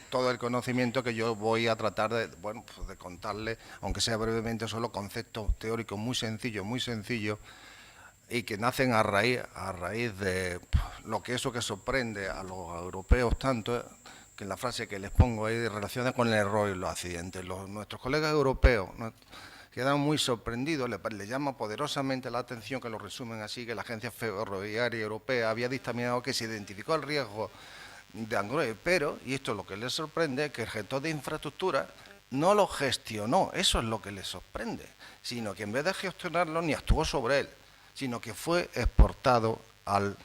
todo el conocimiento que yo voy a tratar de contarles, aunque sea brevemente, solo conceptos teóricos muy sencillos y que nacen a raíz de lo que eso que sorprende a los europeos tanto, que en la frase que les pongo ahí relaciona con el error y los accidentes. Nuestros colegas europeos quedaron muy sorprendidos, le llama poderosamente la atención que lo resumen así, que la Agencia Ferroviaria Europea había dictaminado que se identificó el riesgo de Angrois, pero, y esto es lo que les sorprende, que el gestor de infraestructura no lo gestionó, eso es lo que les sorprende, sino que en vez de gestionarlo ni actuó sobre él, sino que fue exportado al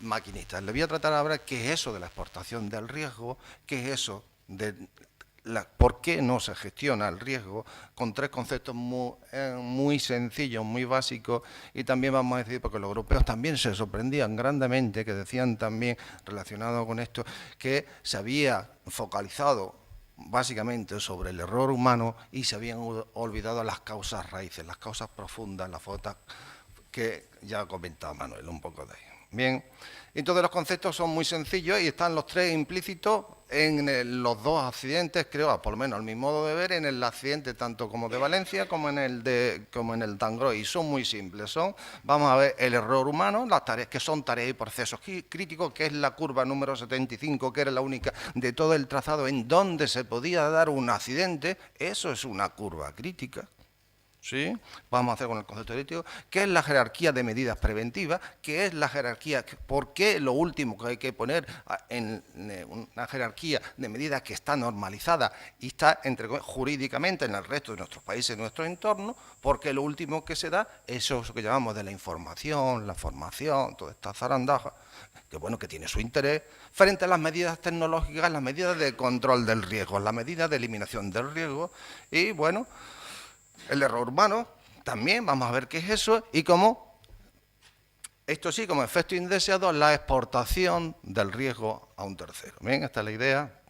maquinista. Le voy a tratar ahora qué es eso de la exportación del riesgo, qué es eso de por qué no se gestiona el riesgo con tres conceptos muy sencillos, muy básicos, y también vamos a decir, porque los europeos también se sorprendían grandemente, que decían también relacionado con esto, que se había focalizado básicamente sobre el error humano y se habían olvidado las causas raíces, las causas profundas, las fotos que ya comentaba Manuel un poco de ahí. Bien, entonces los conceptos son muy sencillos y están los tres implícitos en los dos accidentes, creo, por lo menos a mi modo de ver, en el accidente tanto como de Valencia como en el de Tangroy, y son muy simples. Vamos a ver el error humano, las tareas que son tareas y procesos críticos, que es la curva número 75, que era la única de todo el trazado en donde se podía dar un accidente. Eso es una curva crítica. ¿Sí? Vamos a hacer con el concepto crítico, ¿qué es la jerarquía de medidas preventivas? ¿Qué es la jerarquía? ¿Por qué lo último que hay que poner en una jerarquía de medidas que está normalizada y está jurídicamente en el resto de nuestros países, en nuestro entorno? Porque lo último que se da es eso que llamamos de la información, la formación, toda esta zarandaja, que bueno, que tiene su interés, frente a las medidas tecnológicas, las medidas de control del riesgo, las medidas de eliminación del riesgo, y bueno, el error humano, también vamos a ver qué es eso y cómo, esto sí, como efecto indeseado, la exportación del riesgo a un tercero. Bien, esta es la idea.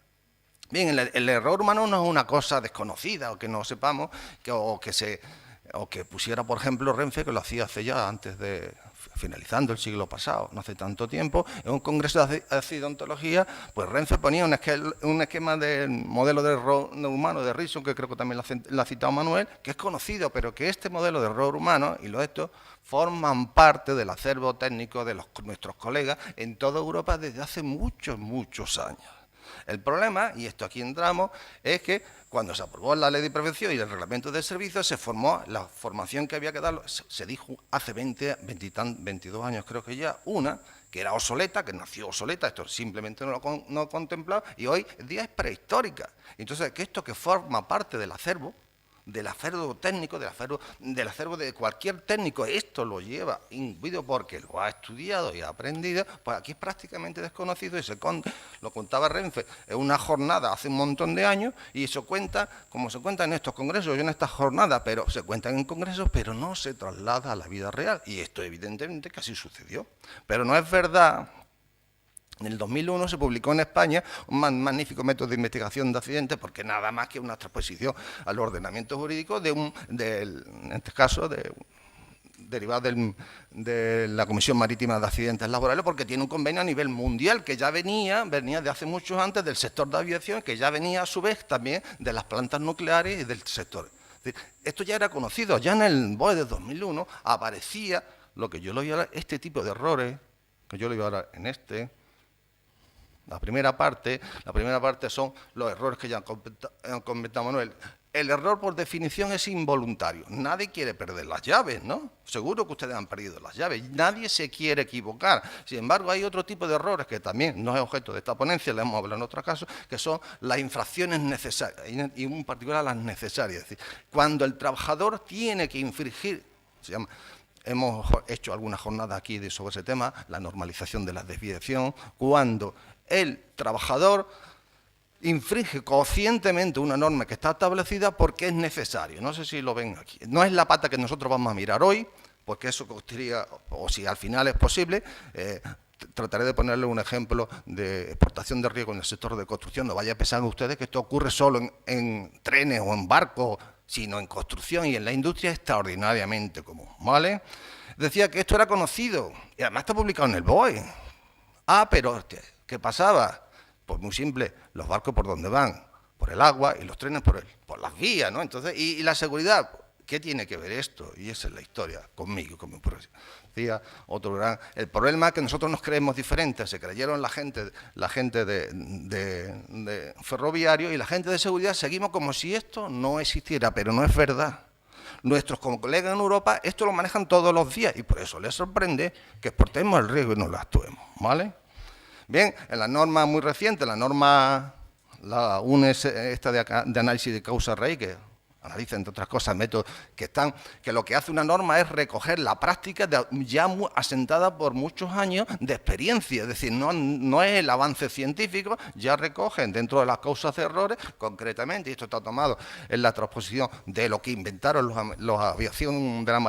Bien, el error humano no es una cosa desconocida o que no sepamos, o que pusiera, por ejemplo, Renfe, que lo hacía hace ya antes de finalizando el siglo pasado, no hace tanto tiempo, en un congreso de accidentología, pues Renfe ponía un esquema del modelo de error humano de Rison, que creo que también lo ha citado Manuel, que es conocido, pero que este modelo de error humano y los estos forman parte del acervo técnico de nuestros colegas en toda Europa desde hace muchos, muchos años. El problema, y esto aquí entramos, es que cuando se aprobó la ley de prevención y el reglamento de servicios, se formó la formación que había que dar, se dijo hace 22 años creo que ya, una que era obsoleta, que nació obsoleta, esto simplemente no lo contemplaba, y hoy en día es prehistórica. Entonces, que esto que forma parte del acervo técnico, del acervo de cualquier técnico, esto lo lleva imbuido porque lo ha estudiado y ha aprendido, pues aquí es prácticamente desconocido y lo contaba Renfe, es una jornada hace un montón de años y eso cuenta, como se cuenta en estos congresos y en estas jornadas, pero se cuentan en congresos, pero no se traslada a la vida real y esto evidentemente que así sucedió. Pero no es verdad. En el 2001 se publicó en España un magnífico método de investigación de accidentes, porque nada más que una transposición al ordenamiento jurídico en este caso, derivado de la Comisión Marítima de Accidentes Laborales, porque tiene un convenio a nivel mundial que ya venía de hace muchos antes del sector de aviación, que ya venía a su vez también de las plantas nucleares y del sector. Es decir, esto ya era conocido, ya en el BOE de 2001 aparecía lo que yo le voy a hablar, este tipo de errores, que yo le voy a hablar en La primera parte son los errores que ya han comentado Manuel. El error, por definición, es involuntario. Nadie quiere perder las llaves, ¿no? Seguro que ustedes han perdido las llaves. Nadie se quiere equivocar. Sin embargo, hay otro tipo de errores que también no es objeto de esta ponencia, le hemos hablado en otros casos, que son las infracciones necesarias, y en particular las necesarias. Es decir, cuando el trabajador tiene que infringir, hemos hecho algunas jornadas aquí sobre ese tema, la normalización de la desviación, cuando el trabajador infringe conscientemente una norma que está establecida porque es necesario. No sé si lo ven aquí. No es la pata que nosotros vamos a mirar hoy, porque eso costaría, o si al final es posible, trataré de ponerle un ejemplo de exportación de riesgo en el sector de construcción. No vaya a pensar ustedes que esto ocurre solo en trenes o en barcos, sino en construcción y en la industria extraordinariamente común, ¿vale? Decía que esto era conocido y además está publicado en el BOE. Pero ¿qué pasaba? Pues muy simple, los barcos por dónde van, por el agua, y los trenes por las vías, ¿no? Entonces, y la seguridad, ¿qué tiene que ver esto? Y esa es la historia conmigo, con mi profesión. Decía otro gran, el problema es que nosotros nos creemos diferentes, se creyeron la gente de ferroviario y la gente de seguridad, seguimos como si esto no existiera, pero no es verdad. Nuestros colegas en Europa esto lo manejan todos los días y por eso les sorprende que exportemos el riesgo y no lo actuemos, ¿vale? Bien, en la norma muy reciente, la norma, la UNES, esta de análisis de causa raíz, que analiza, entre otras cosas, métodos que lo que hace una norma es recoger la práctica ya asentada por muchos años de experiencia. Es decir, no es el avance científico, ya recogen dentro de las causas de errores, concretamente, y esto está tomado en la transposición de lo que inventaron los aviación de la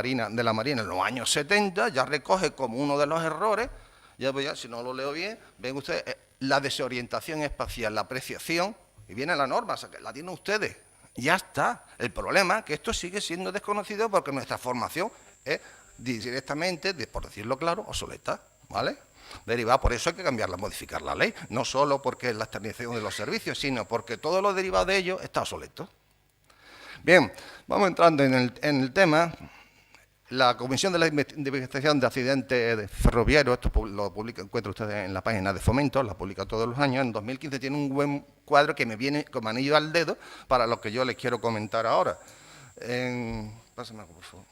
Marina en los años 70, ya recoge como uno de los errores, ya si no lo leo bien, ven ustedes, la desorientación espacial, la apreciación, y viene la norma, o sea, que la tienen ustedes. Ya está. El problema es que esto sigue siendo desconocido porque nuestra formación es directamente, por decirlo claro, obsoleta, ¿vale? Derivada, por eso hay que cambiarla, modificar la ley, no solo porque es la externalización de los servicios, sino porque todo lo derivado de ello está obsoleto. Bien, vamos entrando en el tema. La Comisión de la Investigación de Accidentes Ferroviarios, esto lo encuentran ustedes en la página de Fomento, la publica todos los años. En 2015 tiene un buen cuadro que me viene como anillo al dedo para lo que yo les quiero comentar ahora. Pásame algo, por favor.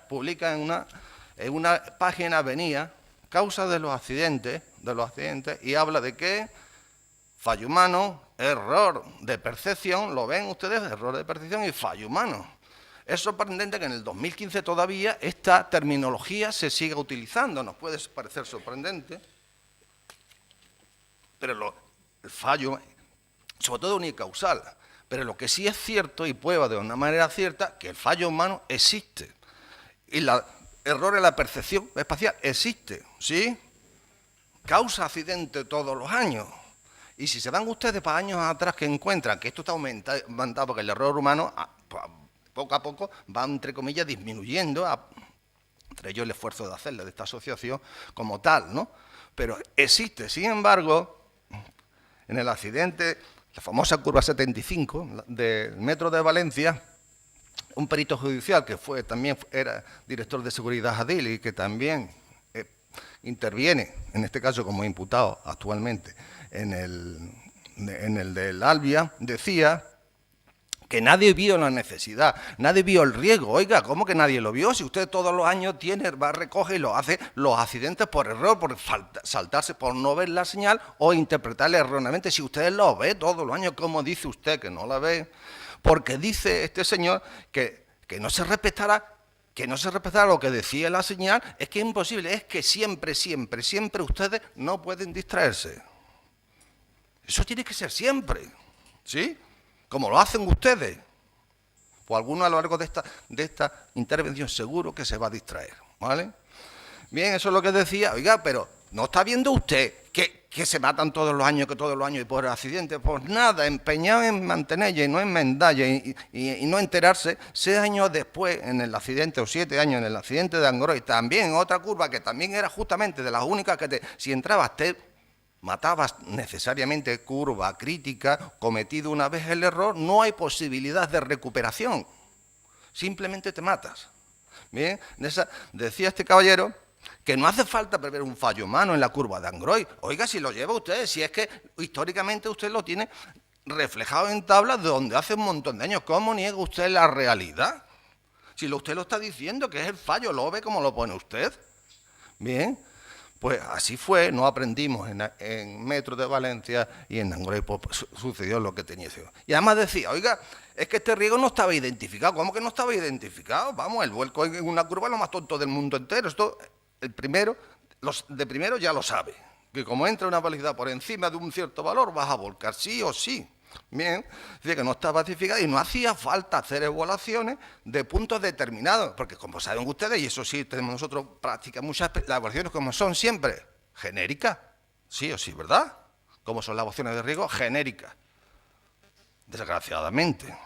Publica en una página, causa de los accidentes, y habla de que fallo humano, error de percepción, lo ven ustedes, error de percepción y fallo humano. Es sorprendente que en el 2015 todavía esta terminología se siga utilizando. Nos puede parecer sorprendente, pero el fallo, sobre todo unicausal, pero lo que sí es cierto y prueba de una manera cierta que el fallo humano existe. Y el error en la percepción espacial existe, ¿sí? Causa accidente todos los años. Y si se van ustedes para años atrás que encuentran que esto está aumentado porque el error humano poco a poco va, entre comillas, disminuyendo, entre ellos el esfuerzo de hacerla de esta asociación como tal, ¿no? Pero existe, sin embargo, en el accidente, la famosa curva 75 del metro de Valencia, un perito judicial que también era director de seguridad ADIL y que también interviene, en este caso como imputado actualmente, en el del Albia, decía que nadie vio la necesidad, nadie vio el riesgo. Oiga, ¿cómo que nadie lo vio? Si usted todos los años recoge y lo hace los accidentes por error, por saltarse, por no ver la señal o interpretarla erróneamente. Si usted lo ve todos los años, ¿cómo dice usted que no la ve? Porque dice este señor que no se respetará lo que decía la señal, es que es imposible, es que siempre ustedes no pueden distraerse. Eso tiene que ser siempre, ¿sí? Como lo hacen ustedes, pues alguno a lo largo de esta intervención seguro que se va a distraer, ¿vale? Bien, eso es lo que decía. Oiga, pero ¿no está viendo usted que se matan todos los años y por accidentes? Pues nada, empeñado en mantenerla y no enmendarla y no enterarse, 6 años después en el accidente, o 7 años en el accidente de Angroy, también en otra curva que también era justamente de las únicas que si entrabas matabas necesariamente, curva crítica, cometido una vez el error, no hay posibilidad de recuperación. Simplemente te matas. Bien, decía este caballero que no hace falta prever un fallo humano en la curva de Angroy. Oiga, si lo lleva usted, si es que históricamente usted lo tiene reflejado en tablas de donde hace un montón de años. ¿Cómo niega usted la realidad? Si usted lo está diciendo, que es el fallo, lo ve como lo pone usted. Bien. Pues así fue, no aprendimos en Metro de Valencia y en Angroy pues, sucedió lo que tenía que ser. Y además decía, oiga, es que este riesgo no estaba identificado. ¿Cómo que no estaba identificado? Vamos, el vuelco en una curva es lo más tonto del mundo entero. Esto, los de primero ya lo sabe, que como entra una velocidad por encima de un cierto valor, vas a volcar sí o sí. Bien, dice que no estaba identificado y no hacía falta hacer evaluaciones de puntos determinados, porque como saben ustedes, y eso sí tenemos nosotros práctica, las evaluaciones como son siempre, genéricas, sí o sí, ¿verdad? Como son las evaluaciones de riesgo, genéricas, desgraciadamente,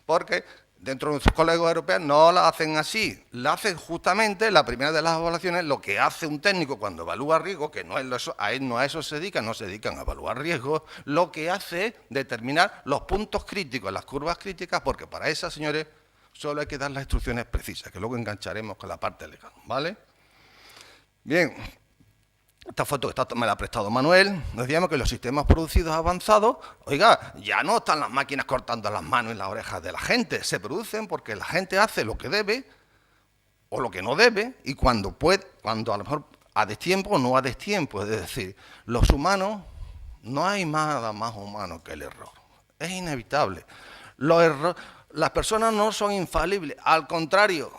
porque dentro de nuestros colegas europeos no la hacen así, la hacen justamente, la primera de las evaluaciones, lo que hace un técnico cuando evalúa riesgo, que no a eso se dedican, no se dedican a evaluar riesgos, lo que hace es determinar los puntos críticos, las curvas críticas, porque para esas, señores, solo hay que dar las instrucciones precisas, que luego engancharemos con la parte legal, ¿vale? Bien. Esta foto me la ha prestado Manuel. Decíamos que los sistemas producidos avanzados, oiga, ya no están las máquinas cortando las manos y las orejas de la gente. Se producen porque la gente hace lo que debe o lo que no debe y cuando a lo mejor a destiempo o no a destiempo. Es decir, los humanos, no hay nada más humano que el error. Es inevitable. Las personas no son infalibles, al contrario,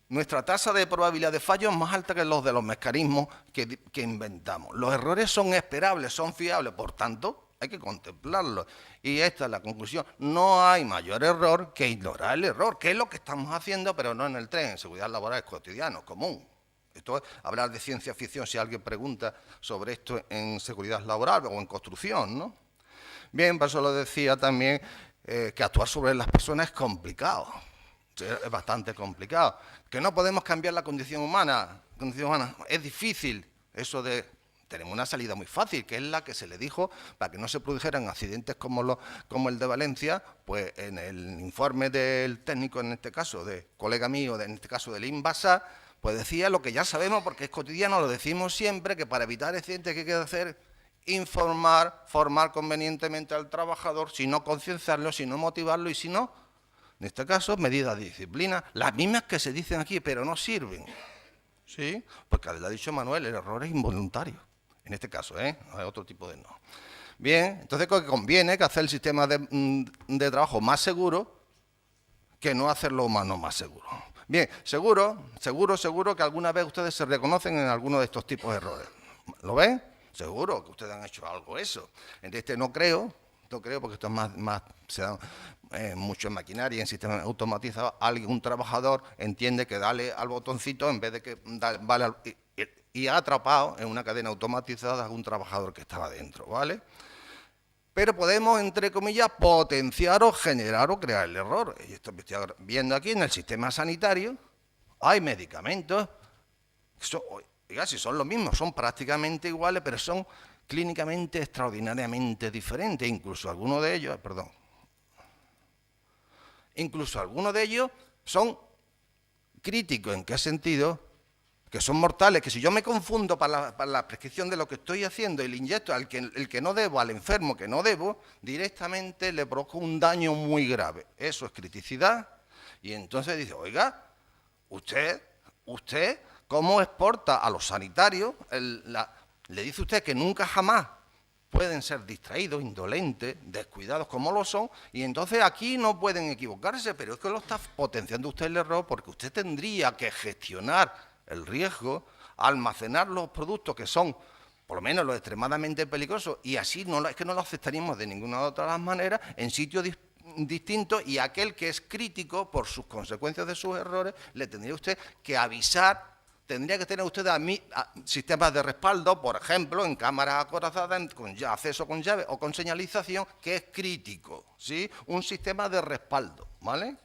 nuestra tasa de probabilidad de fallo es más alta que los de los mecanismos que inventamos. Los errores son esperables, son fiables, por tanto, hay que contemplarlos. Y esta es la conclusión. No hay mayor error que ignorar el error, que es lo que estamos haciendo, pero no en el tren, en seguridad laboral es cotidiano, común. Esto es hablar de ciencia ficción si alguien pregunta sobre esto en seguridad laboral o en construcción, ¿no? Bien, por eso lo decía también, que actuar sobre las personas es complicado. Es bastante complicado. Que no podemos cambiar la condición humana. Es difícil. Eso de... Tenemos una salida muy fácil, que es la que se le dijo para que no se produjeran accidentes como el de Valencia, pues en el informe del técnico, en este caso, de colega mío, en este caso del INVASA, pues decía lo que ya sabemos, porque es cotidiano, lo decimos siempre, que para evitar accidentes ¿qué hay que hacer? Informar, formar convenientemente al trabajador, si no concienciarlo, si no motivarlo y si no, en este caso, medidas de disciplina, las mismas que se dicen aquí, pero no sirven. ¿Sí? Porque le ha dicho Manuel, el error es involuntario. En este caso, ¿eh? No hay otro tipo de no. Bien, entonces conviene que hacer el sistema de trabajo más seguro que no hacerlo humano más seguro. Bien, seguro que alguna vez ustedes se reconocen en alguno de estos tipos de errores. ¿Lo ven? Seguro que ustedes han hecho algo eso. En este no creo porque esto es más se da mucho en maquinaria, en sistemas automatizados. Un trabajador entiende que dale al botoncito en vez de que y ha atrapado en una cadena automatizada a un trabajador que estaba dentro, ¿vale? Pero podemos, entre comillas, potenciar o generar o crear el error. Y esto que estoy viendo aquí en el sistema sanitario, hay medicamentos, si son los mismos, son prácticamente iguales, pero son clínicamente extraordinariamente diferentes. Incluso algunos de ellos son críticos. ¿En qué sentido? Que son mortales, que si yo me confundo para la prescripción de lo que estoy haciendo y le inyecto el que no debo, al enfermo que no debo, directamente le provoco un daño muy grave. Eso es criticidad. Y entonces dice, oiga, usted, ¿cómo exporta a los sanitarios? Le dice usted que nunca jamás pueden ser distraídos, indolentes, descuidados como lo son, y entonces aquí no pueden equivocarse, pero es que lo está potenciando usted el error porque usted tendría que gestionar el riesgo, almacenar los productos que son, por lo menos los extremadamente peligrosos, y así es que no lo aceptaríamos de ninguna otra de las maneras, en sitios distintos, y aquel que es crítico por sus consecuencias de sus errores, le tendría usted que avisar, tendría que tener usted sistemas de respaldo, por ejemplo, en cámaras acorazadas, con acceso con llave o con señalización, que es crítico, ¿sí? Un sistema de respaldo, ¿vale?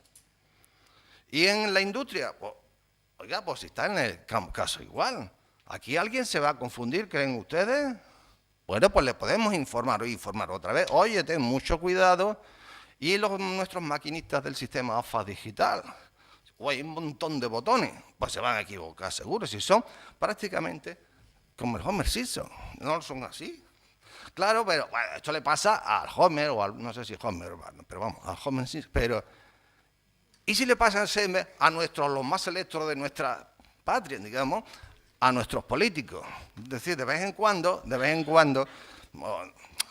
Y en la industria, oiga, pues si está en el caso igual. ¿Aquí alguien se va a confundir, creen ustedes? Bueno, pues le podemos informar otra vez. Oye, ten mucho cuidado. Y nuestros maquinistas del sistema AFA digital, hay un montón de botones, pues se van a equivocar seguro, si son prácticamente como el Homer Simpson. No son así. Claro, pero bueno, esto le pasa al Homer, no sé si Homer, pero vamos, al Homer Simpson, pero... ¿Y si le pasa los más selectos de nuestra patria, digamos, a nuestros políticos? Es decir, de vez en cuando,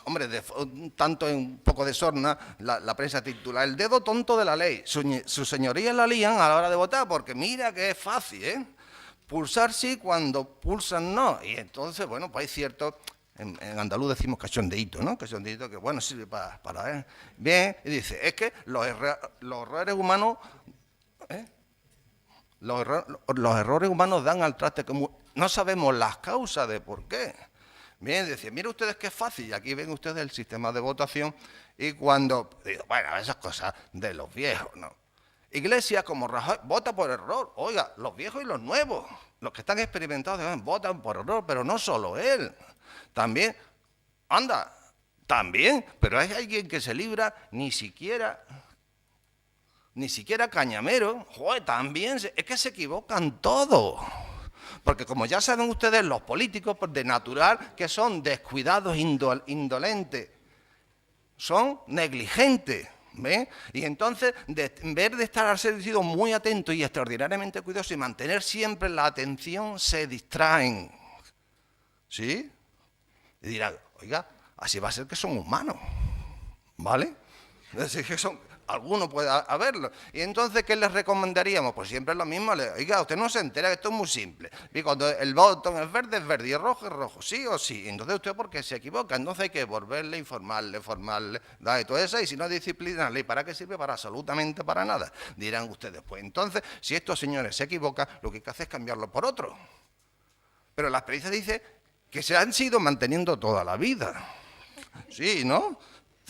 hombre, tanto en un poco de sorna, la prensa titula el dedo tonto de la ley. Sus señorías la lían a la hora de votar, porque mira que es fácil, ¿eh? Pulsar sí cuando pulsan no. Y entonces, bueno, pues hay cierto... En andaluz decimos cachondeíto, ¿no? Cachondeíto que, bueno, sirve para bien, y dice, es que los errores humanos, los errores humanos dan al traste como... No sabemos las causas de por qué. Bien, dice, mire ustedes qué fácil, y aquí ven ustedes el sistema de votación, y cuando, digo, bueno, esas cosas de los viejos, ¿no? Iglesia como Rajoy vota por error. Oiga, los viejos y los nuevos, los que están experimentados, votan por error, pero no solo él. También, pero hay alguien que se libra, ni siquiera Cañamero, joder, también, es que se equivocan todos. Porque como ya saben ustedes, los políticos de natural, que son descuidados, indolentes, son negligentes, ¿ven? Y entonces, en vez de estar al servicio muy atentos y extraordinariamente cuidadosos y mantener siempre la atención, se distraen. ¿Sí? Y dirán, oiga, así va a ser que son humanos, ¿vale? Es decir, que alguno puede haberlo. Y entonces, ¿qué les recomendaríamos? Pues siempre lo mismo. Oiga, usted no se entera que esto es muy simple. Y cuando el botón es verde y rojo es rojo, sí o sí. Entonces usted, porque se equivoca, entonces hay que volverle, informarle, formarle, y todo eso. Y si no disciplinarle, ¿y para qué sirve? Para absolutamente para nada. Dirán ustedes, pues entonces, si estos señores se equivocan, lo que hay que hacer es cambiarlo por otro. Pero la experiencia dice que se han sido manteniendo toda la vida. Sí, ¿no?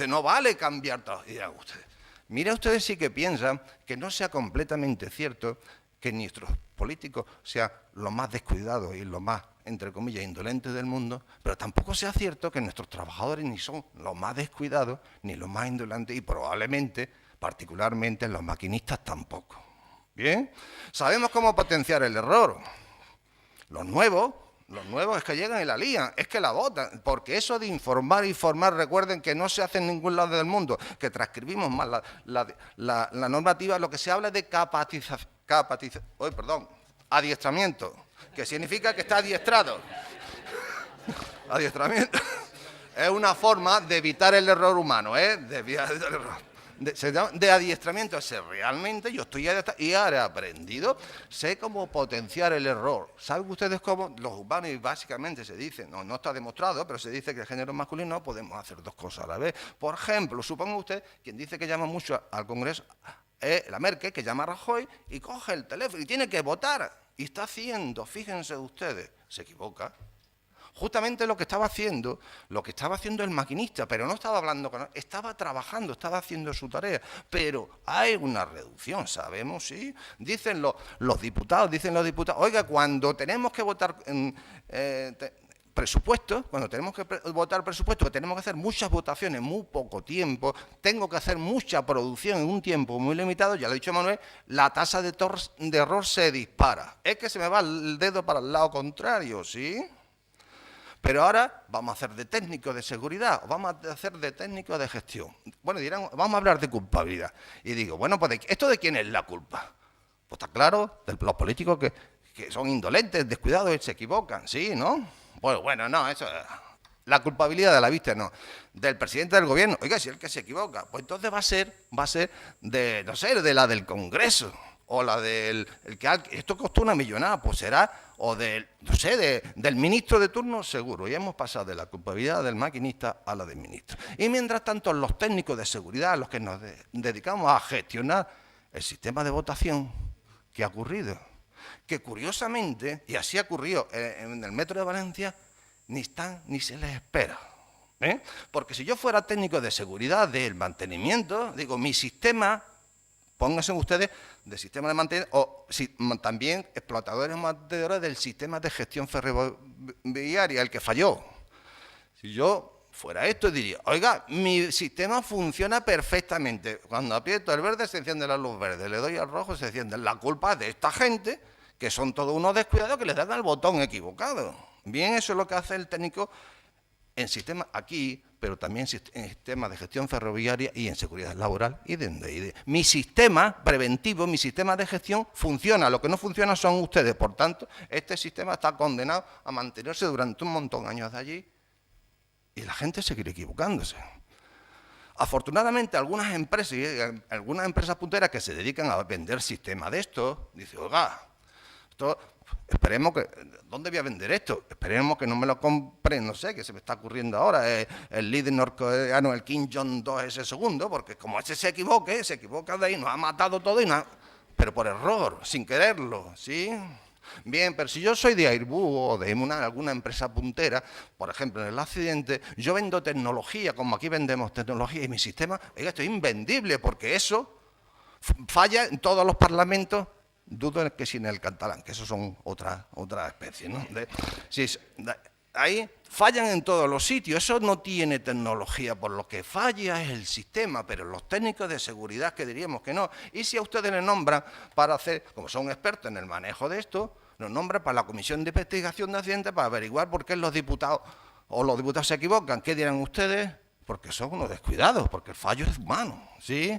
No vale cambiar todo. Y dirán ustedes, mira, ustedes sí que piensan que no sea completamente cierto que nuestros políticos sean los más descuidados y los más, entre comillas, indolentes del mundo, pero tampoco sea cierto que nuestros trabajadores ni son los más descuidados ni los más indolentes y probablemente, particularmente, los maquinistas tampoco. ¿Bien? Sabemos cómo potenciar el error. Los nuevos es que llegan y la lían, es que la votan, porque eso de informar y formar, recuerden que no se hace en ningún lado del mundo, que transcribimos mal la normativa, lo que se habla de adiestramiento, que significa que está adiestrado. Adiestramiento es una forma de evitar el error humano, de adiestramiento. Realmente yo estoy adiestrado y ahora he aprendido, sé cómo potenciar el error. ¿Saben ustedes cómo? Los humanos, y básicamente se dice, no está demostrado, pero se dice que el género masculino no podemos hacer dos cosas a la vez. Por ejemplo, suponga usted, quien dice que llama mucho al Congreso, la Merkel, que llama a Rajoy y coge el teléfono y tiene que votar. Y está haciendo, fíjense ustedes, se equivoca. Justamente lo que estaba haciendo el maquinista, pero no estaba hablando con él, estaba trabajando, estaba haciendo su tarea. Pero hay una reducción, sabemos, sí. Dicen los diputados, oiga, cuando tenemos que votar presupuesto, cuando tenemos que votar presupuesto, que tenemos que hacer muchas votaciones en muy poco tiempo, tengo que hacer mucha producción en un tiempo muy limitado, ya lo ha dicho Manuel, la tasa de error se dispara. Es que se me va el dedo para el lado contrario, ¿sí? Pero ahora vamos a hacer de técnico de seguridad, o vamos a hacer de técnico de gestión. Bueno, dirán, vamos a hablar de culpabilidad. Y digo, bueno, pues ¿esto de quién es la culpa? Pues está claro, de los políticos que son indolentes, descuidados y se equivocan, ¿sí? ¿No? Pues bueno, no, eso... La culpabilidad de la vista, no. Del presidente del gobierno. Oiga, si es el que se equivoca, pues entonces va a ser de, no sé, de la del Congreso. O la del... esto costó una millonada, pues será... O del, no sé, del ministro de turno, seguro. Y hemos pasado de la culpabilidad del maquinista a la del ministro. Y mientras tanto, los técnicos de seguridad, los que nos dedicamos a gestionar el sistema de votación, ¿qué ha ocurrido? Que curiosamente, y así ha ocurrido en el Metro de Valencia, ni se les espera. Porque si yo fuera técnico de seguridad del mantenimiento, digo, mi sistema, pónganse ustedes, de sistema de mantenimiento, o también explotadores mantenedores del sistema de gestión ferroviaria, el que falló. Si yo fuera esto, diría, oiga, mi sistema funciona perfectamente. Cuando aprieto el verde se enciende la luz verde, le doy al rojo se enciende. La culpa es de esta gente, que son todos unos descuidados que les dan al botón equivocado. Bien, eso es lo que hace el técnico en sistema aquí, pero también en sistemas de gestión ferroviaria y en seguridad laboral y de mi sistema preventivo, mi sistema de gestión funciona. Lo que no funciona son ustedes. Por tanto, este sistema está condenado a mantenerse durante un montón de años de allí y la gente seguirá equivocándose. Afortunadamente, algunas empresas punteras que se dedican a vender sistemas de estos, dicen, oiga, esto... Esperemos que... ¿Dónde voy a vender esto? Esperemos que no me lo compren, no sé, que se me está ocurriendo ahora, el líder norcoreano, el Kim Jong-2 ese segundo, porque como ese se equivoca de ahí, nos ha matado todo, pero por error, sin quererlo, ¿sí? Bien, pero si yo soy de Airbus o de alguna empresa puntera, por ejemplo, en el accidente, yo vendo tecnología, como aquí vendemos tecnología, y mi sistema, oiga, esto es invendible, porque eso falla en todos los parlamentos. Dudo que sin el catalán, que eso son otra especie, ¿no? Ahí fallan en todos los sitios, eso no tiene tecnología, por lo que falla es el sistema, pero los técnicos de seguridad que diríamos que no. Y si a ustedes les nombran para hacer, como son expertos en el manejo de esto, los nombran para la Comisión de Investigación de Accidentes para averiguar por qué los diputados se equivocan. ¿Qué dirán ustedes? Porque son unos descuidados, porque el fallo es humano, ¿sí?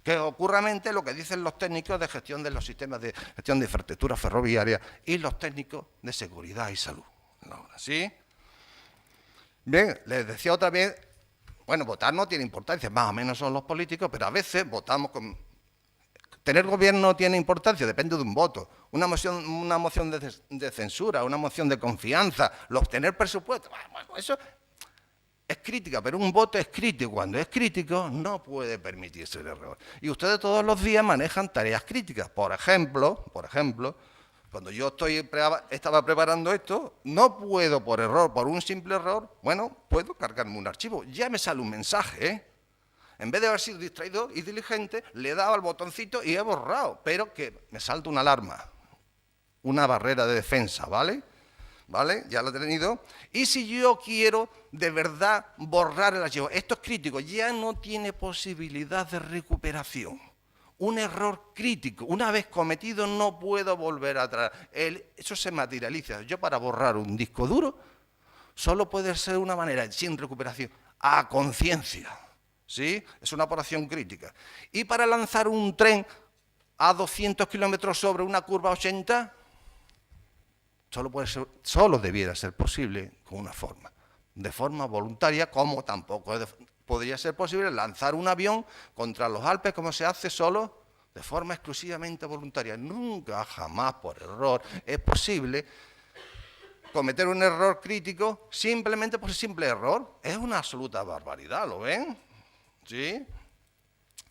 Que ocurramente lo que dicen los técnicos de gestión de los sistemas de gestión de infraestructura ferroviaria y los técnicos de seguridad y salud. ¿Sí? Bien, les decía otra vez, Bueno, votar no tiene importancia, más o menos son los políticos, pero a veces votamos con... Tener gobierno tiene importancia, depende de un voto. Una moción de censura, una moción de confianza, obtener presupuesto, bueno, eso es crítica, pero un voto es crítico. Cuando es crítico, no puede permitirse el error. Y ustedes todos los días manejan tareas críticas. Por ejemplo, cuando yo estaba preparando esto, no puedo por error, por un simple error, bueno, puedo cargarme un archivo. Ya me sale un mensaje, ¿eh? En vez de haber sido distraído y diligente, le he dado al botoncito y he borrado, pero que me salta una alarma, una barrera de defensa, ¿vale? ¿Vale? Ya lo he tenido. Y si yo quiero de verdad borrar el archivo, esto es crítico, ya no tiene posibilidad de recuperación. Un error crítico, una vez cometido, no puedo volver atrás. Eso se materializa. Yo para borrar un disco duro, solo puede ser una manera, sin recuperación, a conciencia. ¿Sí? Es una operación crítica. Y para lanzar un tren a 200 kilómetros sobre una curva 80, solo debiera ser posible con una forma. De forma voluntaria, como tampoco podría ser posible lanzar un avión contra los Alpes, como se hace solo de forma exclusivamente voluntaria. Nunca, jamás por error es posible cometer un error crítico simplemente por simple error. Es una absoluta barbaridad, ¿lo ven? ¿Sí?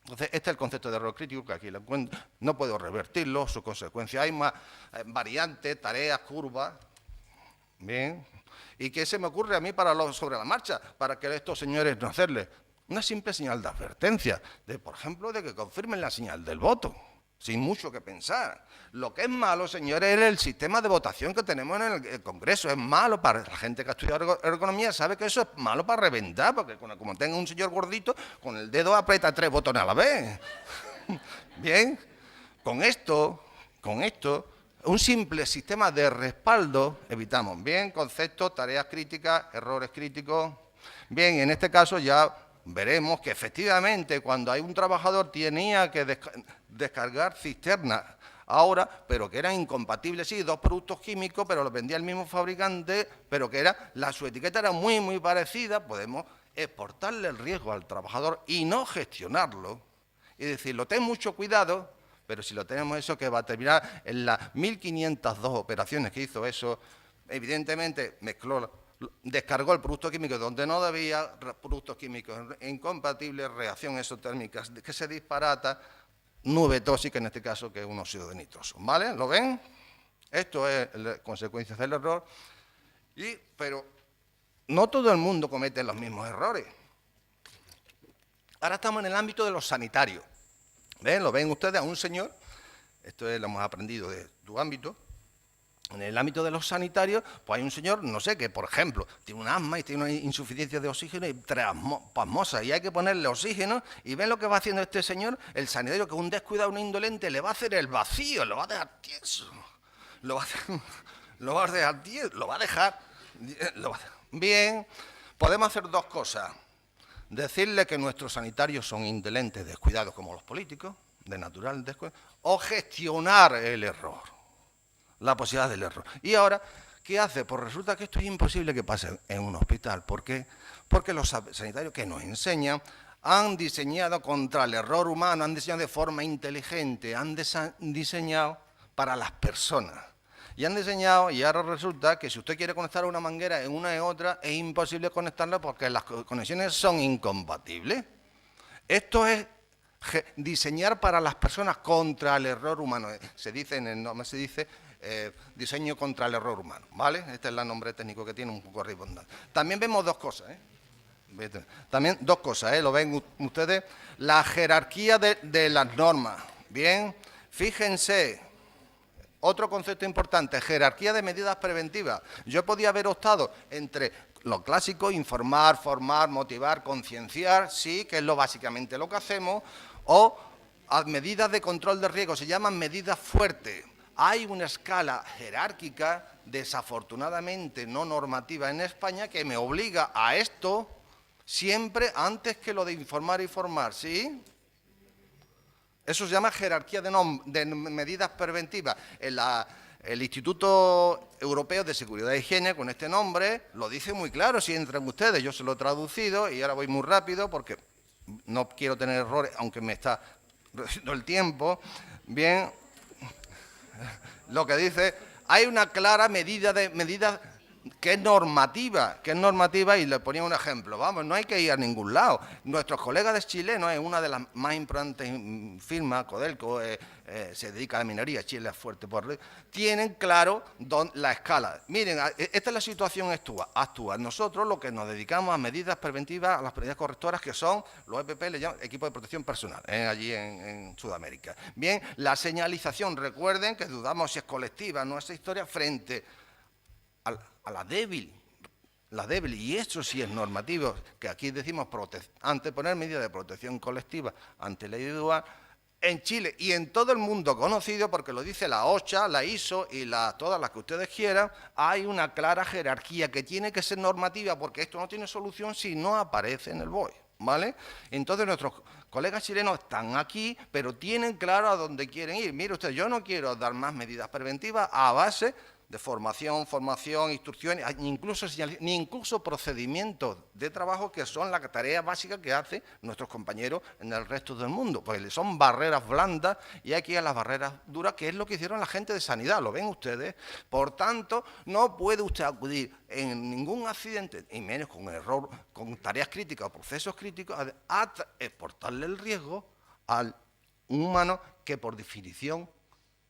Entonces, este es el concepto de error crítico, que aquí lo encuentro. No puedo revertirlo, su consecuencia. Hay más variantes, tareas, curvas. Bien. ¿Y qué se me ocurre a mí sobre la marcha para que estos señores no hacerles? Una simple señal de advertencia, por ejemplo, de que confirmen la señal del voto, sin mucho que pensar. Lo que es malo, señores, es el sistema de votación que tenemos en el Congreso. Es malo para la gente que ha estudiado ergonomía, sabe que eso es malo para reventar, porque como tenga un señor gordito, con el dedo aprieta 3 botones a la vez. Bien, con esto, un simple sistema de respaldo, evitamos. Bien, conceptos, tareas críticas, errores críticos. Bien, en este caso ya veremos que efectivamente cuando hay un trabajador tenía que descargar cisternas ahora, pero que eran incompatibles, sí, 2 productos químicos, pero los vendía el mismo fabricante, pero que su etiqueta era muy, muy parecida, podemos exportarle el riesgo al trabajador y no gestionarlo, y decirlo, ten mucho cuidado, pero si lo tenemos eso que va a terminar en las 1502 operaciones que hizo eso, evidentemente descargó el producto químico donde no debía, productos químicos incompatibles, reacción exotérmica que se disparata, nube tóxica, en este caso, que es un óxido de nitroso. ¿Vale? ¿Lo ven? Esto es la consecuencia del error. Pero no todo el mundo comete los mismos errores. Ahora estamos en el ámbito de los sanitarios. ¿Ven? Lo ven ustedes a un señor, esto lo hemos aprendido de tu ámbito. En el ámbito de los sanitarios, pues hay un señor, no sé, que por ejemplo tiene un asma y tiene una insuficiencia de oxígeno y pasmosa, y hay que ponerle oxígeno, y ven lo que va haciendo este señor, el sanitario, que un descuidado, un indolente, le va a hacer el vacío, lo va a dejar tieso, lo va a dejar. Bien, podemos hacer 2 cosas, decirle que nuestros sanitarios son indolentes, descuidados como los políticos, de natural descuido, o gestionar el error. La posibilidad del error. Y ahora, ¿qué hace? Pues resulta que esto es imposible que pase en un hospital. ¿Por qué? Porque los sanitarios que nos enseñan han diseñado contra el error humano, han diseñado de forma inteligente, han diseñado para las personas. Y han diseñado, y ahora resulta que si usted quiere conectar una manguera en una y otra, es imposible conectarla porque las conexiones son incompatibles. Esto es diseñar para las personas contra el error humano. Se dice en el nombre, se dice diseño contra el error humano, ¿vale? Este es el nombre técnico que tiene, un poco redundante. También vemos 2 cosas, También 2 cosas, Lo ven ustedes, la jerarquía de las normas. Bien, fíjense, otro concepto importante, jerarquía de medidas preventivas. Yo podía haber optado entre lo clásico, informar, formar, motivar, concienciar, sí, que es básicamente lo que hacemos, o medidas de control de riesgo, se llaman medidas fuertes. Hay una escala jerárquica, desafortunadamente no normativa en España, que me obliga a esto siempre antes que lo de informar y formar, ¿sí? Eso se llama jerarquía de medidas preventivas. En el Instituto Europeo de Seguridad e Higiene, con este nombre, lo dice muy claro si entran ustedes. Yo se lo he traducido y ahora voy muy rápido porque no quiero tener errores, aunque me está reduciendo el tiempo. Bien, lo que dice, hay una clara medida que es normativa, y le ponía un ejemplo. Vamos, no hay que ir a ningún lado. Nuestros colegas de chilenos, es una de las más importantes firmas, Codelco, se dedica a la minería, Chile es fuerte por arriba, tienen claro la escala. Miren, esta es la situación actual. Nosotros lo que nos dedicamos a medidas preventivas, a las medidas correctoras, que son, los EPP le llaman equipo de protección personal, allí en Sudamérica. Bien, la señalización, recuerden que dudamos si es colectiva, no es historia, frente a la débil, y eso sí es normativo, que aquí decimos anteponer medidas de protección colectiva ante la individual, en Chile y en todo el mundo conocido, porque lo dice la OCHA, la ISO y todas las que ustedes quieran, hay una clara jerarquía que tiene que ser normativa, porque esto no tiene solución si no aparece en el BOE, ¿vale? Entonces nuestros colegas chilenos están aquí, pero tienen claro a dónde quieren ir. Mire usted, yo no quiero dar más medidas preventivas a base de formación, instrucciones, incluso procedimientos de trabajo que son la tarea básica que hacen nuestros compañeros en el resto del mundo. Pues son barreras blandas y aquí a las barreras duras, que es lo que hicieron la gente de sanidad, ¿lo ven ustedes? Por tanto, no puede usted acudir en ningún accidente, y menos con error, con tareas críticas o procesos críticos, a exportarle el riesgo a un humano que por definición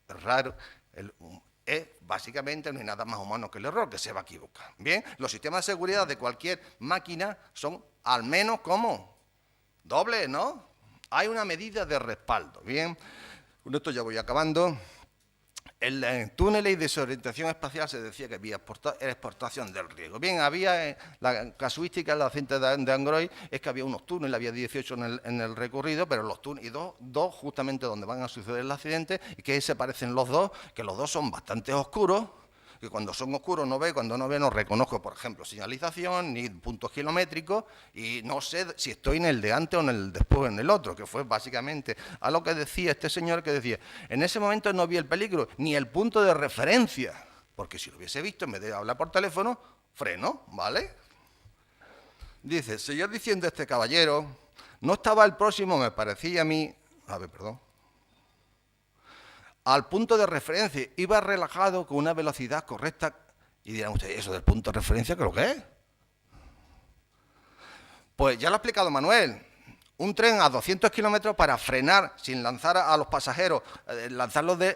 es raro, básicamente no hay nada más humano que el error, que se va a equivocar. Bien, los sistemas de seguridad de cualquier máquina son al menos como doble, ¿no? Hay una medida de respaldo. Bien, con esto ya voy acabando. En túneles y desorientación espacial se decía que había exportación del riesgo. Bien, había la casuística en la cinta de Android, es que había unos túneles, había 18 en el recorrido, pero los túneles, y dos justamente donde van a suceder el accidente, y que se parecen los dos, que los dos son bastante oscuros, que cuando son oscuros no ve, cuando no ve no reconozco, por ejemplo, señalización, ni puntos kilométricos, y no sé si estoy en el de antes o en el después en el otro, que fue básicamente a lo que decía este señor, que decía, en ese momento no vi el peligro, ni el punto de referencia, porque si lo hubiese visto, en vez de hablar por teléfono, freno, ¿vale? Dice, seguir diciendo este caballero, no estaba el próximo, me parecía a mí, al punto de referencia, iba relajado con una velocidad correcta. Y dirán ustedes, ¿eso del punto de referencia qué es lo que es? Pues ya lo ha explicado Manuel. Un tren a 200 kilómetros para frenar sin lanzar a los pasajeros,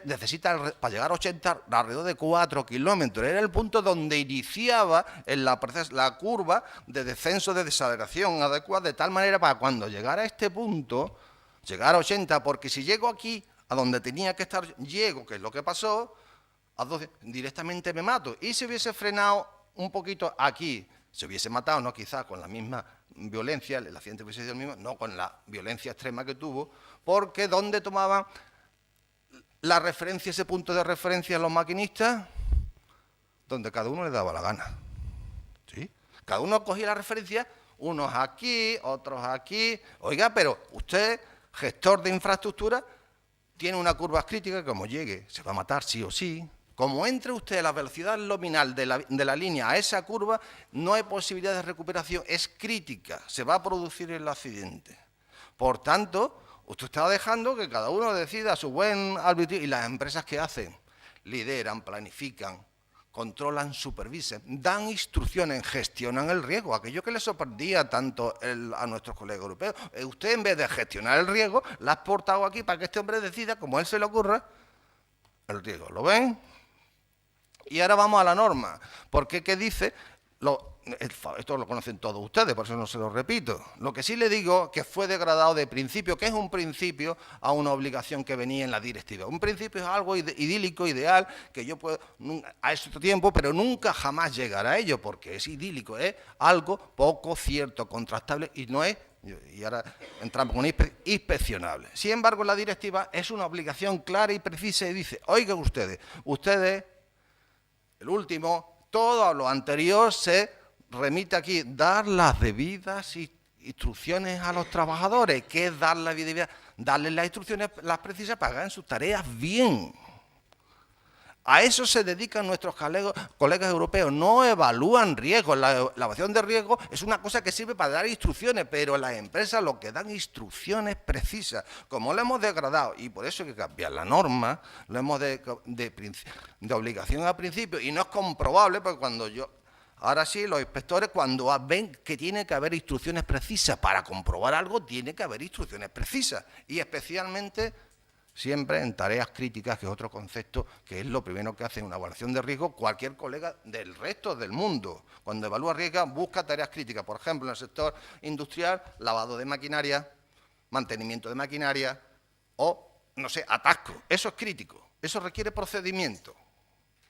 necesita para llegar a 80 alrededor de 4 kilómetros. Era el punto donde iniciaba la curva de descenso de desaceleración adecuada, de tal manera para cuando llegara a este punto, llegar a 80, porque si llego aquí, a donde tenía que estar, llego, que es lo que pasó, directamente me mato. Y si hubiese frenado un poquito aquí, se hubiese matado, no quizás con la misma violencia, el accidente hubiese sido el mismo, no con la violencia extrema que tuvo, porque ¿dónde tomaban la referencia, ese punto de referencia los maquinistas? Donde cada uno le daba la gana. ¿Sí? Cada uno cogía la referencia, unos aquí, otros aquí. Oiga, pero usted, gestor de infraestructura, tiene una curva crítica que como llegue, se va a matar sí o sí. Como entre usted a la velocidad nominal de la línea a esa curva, no hay posibilidad de recuperación, es crítica, se va a producir el accidente. Por tanto, usted está dejando que cada uno decida a su buen arbitrio, y las empresas que hacen, lideran, planifican, controlan, supervisan, dan instrucciones, gestionan el riesgo, aquello que le sorprendía tanto a nuestros colegas europeos. Usted, en vez de gestionar el riesgo, la ha exportado aquí para que este hombre decida, como a él se le ocurra, el riesgo. ¿Lo ven? Y ahora vamos a la norma, porque ¿qué dice? Esto lo conocen todos ustedes, por eso no se lo repito. Lo que sí le digo, que fue degradado de principio, que es un principio, a una obligación que venía en la directiva. Un principio es algo idílico, ideal, que yo puedo a este tiempo, pero nunca jamás llegar a ello, porque es idílico, es algo poco cierto, contrastable, y no es, y ahora entramos con inspeccionable. Sin embargo, la directiva es una obligación clara y precisa y dice, oigan ustedes, el último, todo lo anterior se remite aquí, dar las debidas instrucciones a los trabajadores. ¿Qué es dar las debidas? Darles las instrucciones las precisas para que hagan sus tareas bien. A eso se dedican nuestros colegas europeos, no evalúan riesgos. La evaluación de riesgo es una cosa que sirve para dar instrucciones, pero las empresas lo que dan instrucciones precisas. Como lo hemos degradado, y por eso hay que cambiar la norma, lo hemos de obligación a principio, y no es comprobable, porque ahora sí, los inspectores, cuando ven que tiene que haber instrucciones precisas para comprobar algo, tiene que haber instrucciones precisas, y especialmente siempre en tareas críticas, que es otro concepto, que es lo primero que hace en una evaluación de riesgo cualquier colega del resto del mundo. Cuando evalúa riesgos, busca tareas críticas. Por ejemplo, en el sector industrial, lavado de maquinaria, mantenimiento de maquinaria o, no sé, atasco. Eso es crítico. Eso requiere procedimiento,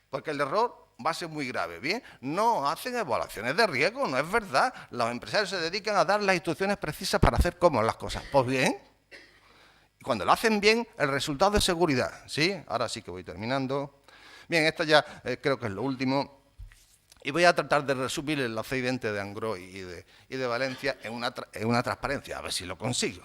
porque el error va a ser muy grave. Bien, no hacen evaluaciones de riesgo, no es verdad. Los empresarios se dedican a dar las instrucciones precisas para hacer cómo las cosas. Pues bien, cuando lo hacen bien, el resultado es seguridad. ¿Sí? Ahora sí que voy terminando. Bien, esto ya creo que es lo último. Y voy a tratar de resumir el accidente de Angrois y de Valencia en una transparencia. A ver si lo consigo.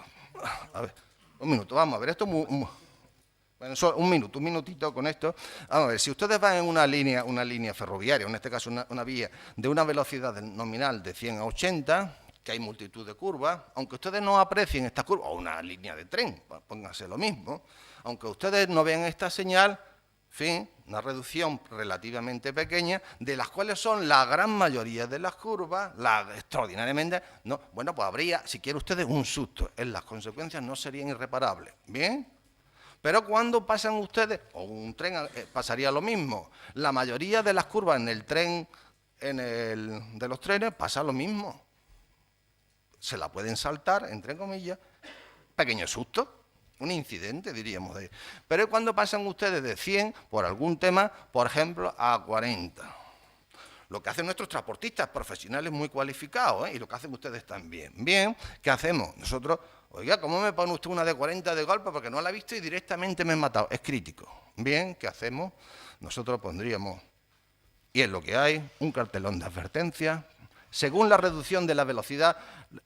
A ver, un minuto, vamos a ver. Esto bueno, solo un minutito con esto. Vamos a ver, si ustedes van en una línea ferroviaria, en este caso una vía de una velocidad nominal de 100 a 80, que hay multitud de curvas, aunque ustedes no aprecien esta curva, o una línea de tren, pónganse lo mismo, aunque ustedes no vean esta señal, en fin, una reducción relativamente pequeña, de las cuales son la gran mayoría de las curvas, extraordinariamente, no, bueno, pues habría, si quieren ustedes, un susto, las consecuencias no serían irreparables, ¿bien? Pero cuando pasan ustedes, o un tren pasaría lo mismo, la mayoría de las curvas en el tren, de los trenes, pasa lo mismo. Se la pueden saltar, entre comillas, pequeño susto, un incidente, diríamos. Pero cuando pasan ustedes de 100, por algún tema, por ejemplo, a 40. Lo que hacen nuestros transportistas profesionales muy cualificados, y lo que hacen ustedes también. Bien, ¿qué hacemos? Nosotros, oiga, ¿cómo me pone usted una de 40 de golpe? Porque no la he visto y directamente me he matado. Es crítico. Bien, ¿qué hacemos? Nosotros pondríamos, y es lo que hay, un cartelón de advertencia. Según la reducción de la velocidad,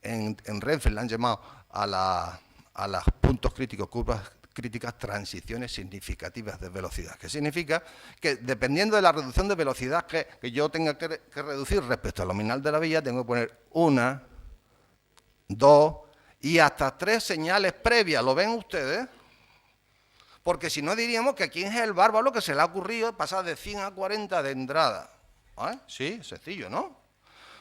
en Renfe le han llamado a los puntos críticos, curvas críticas, transiciones significativas de velocidad. ¿Qué significa? Que dependiendo de la reducción de velocidad que yo tenga que reducir respecto al nominal de la vía, tengo que poner 1, 2 y hasta 3 señales previas. ¿Lo ven ustedes? Porque si no diríamos que aquí es el bárbaro que se le ha ocurrido pasar de 100 a 40 de entrada. ¿Ah? Sí, sencillo, ¿no?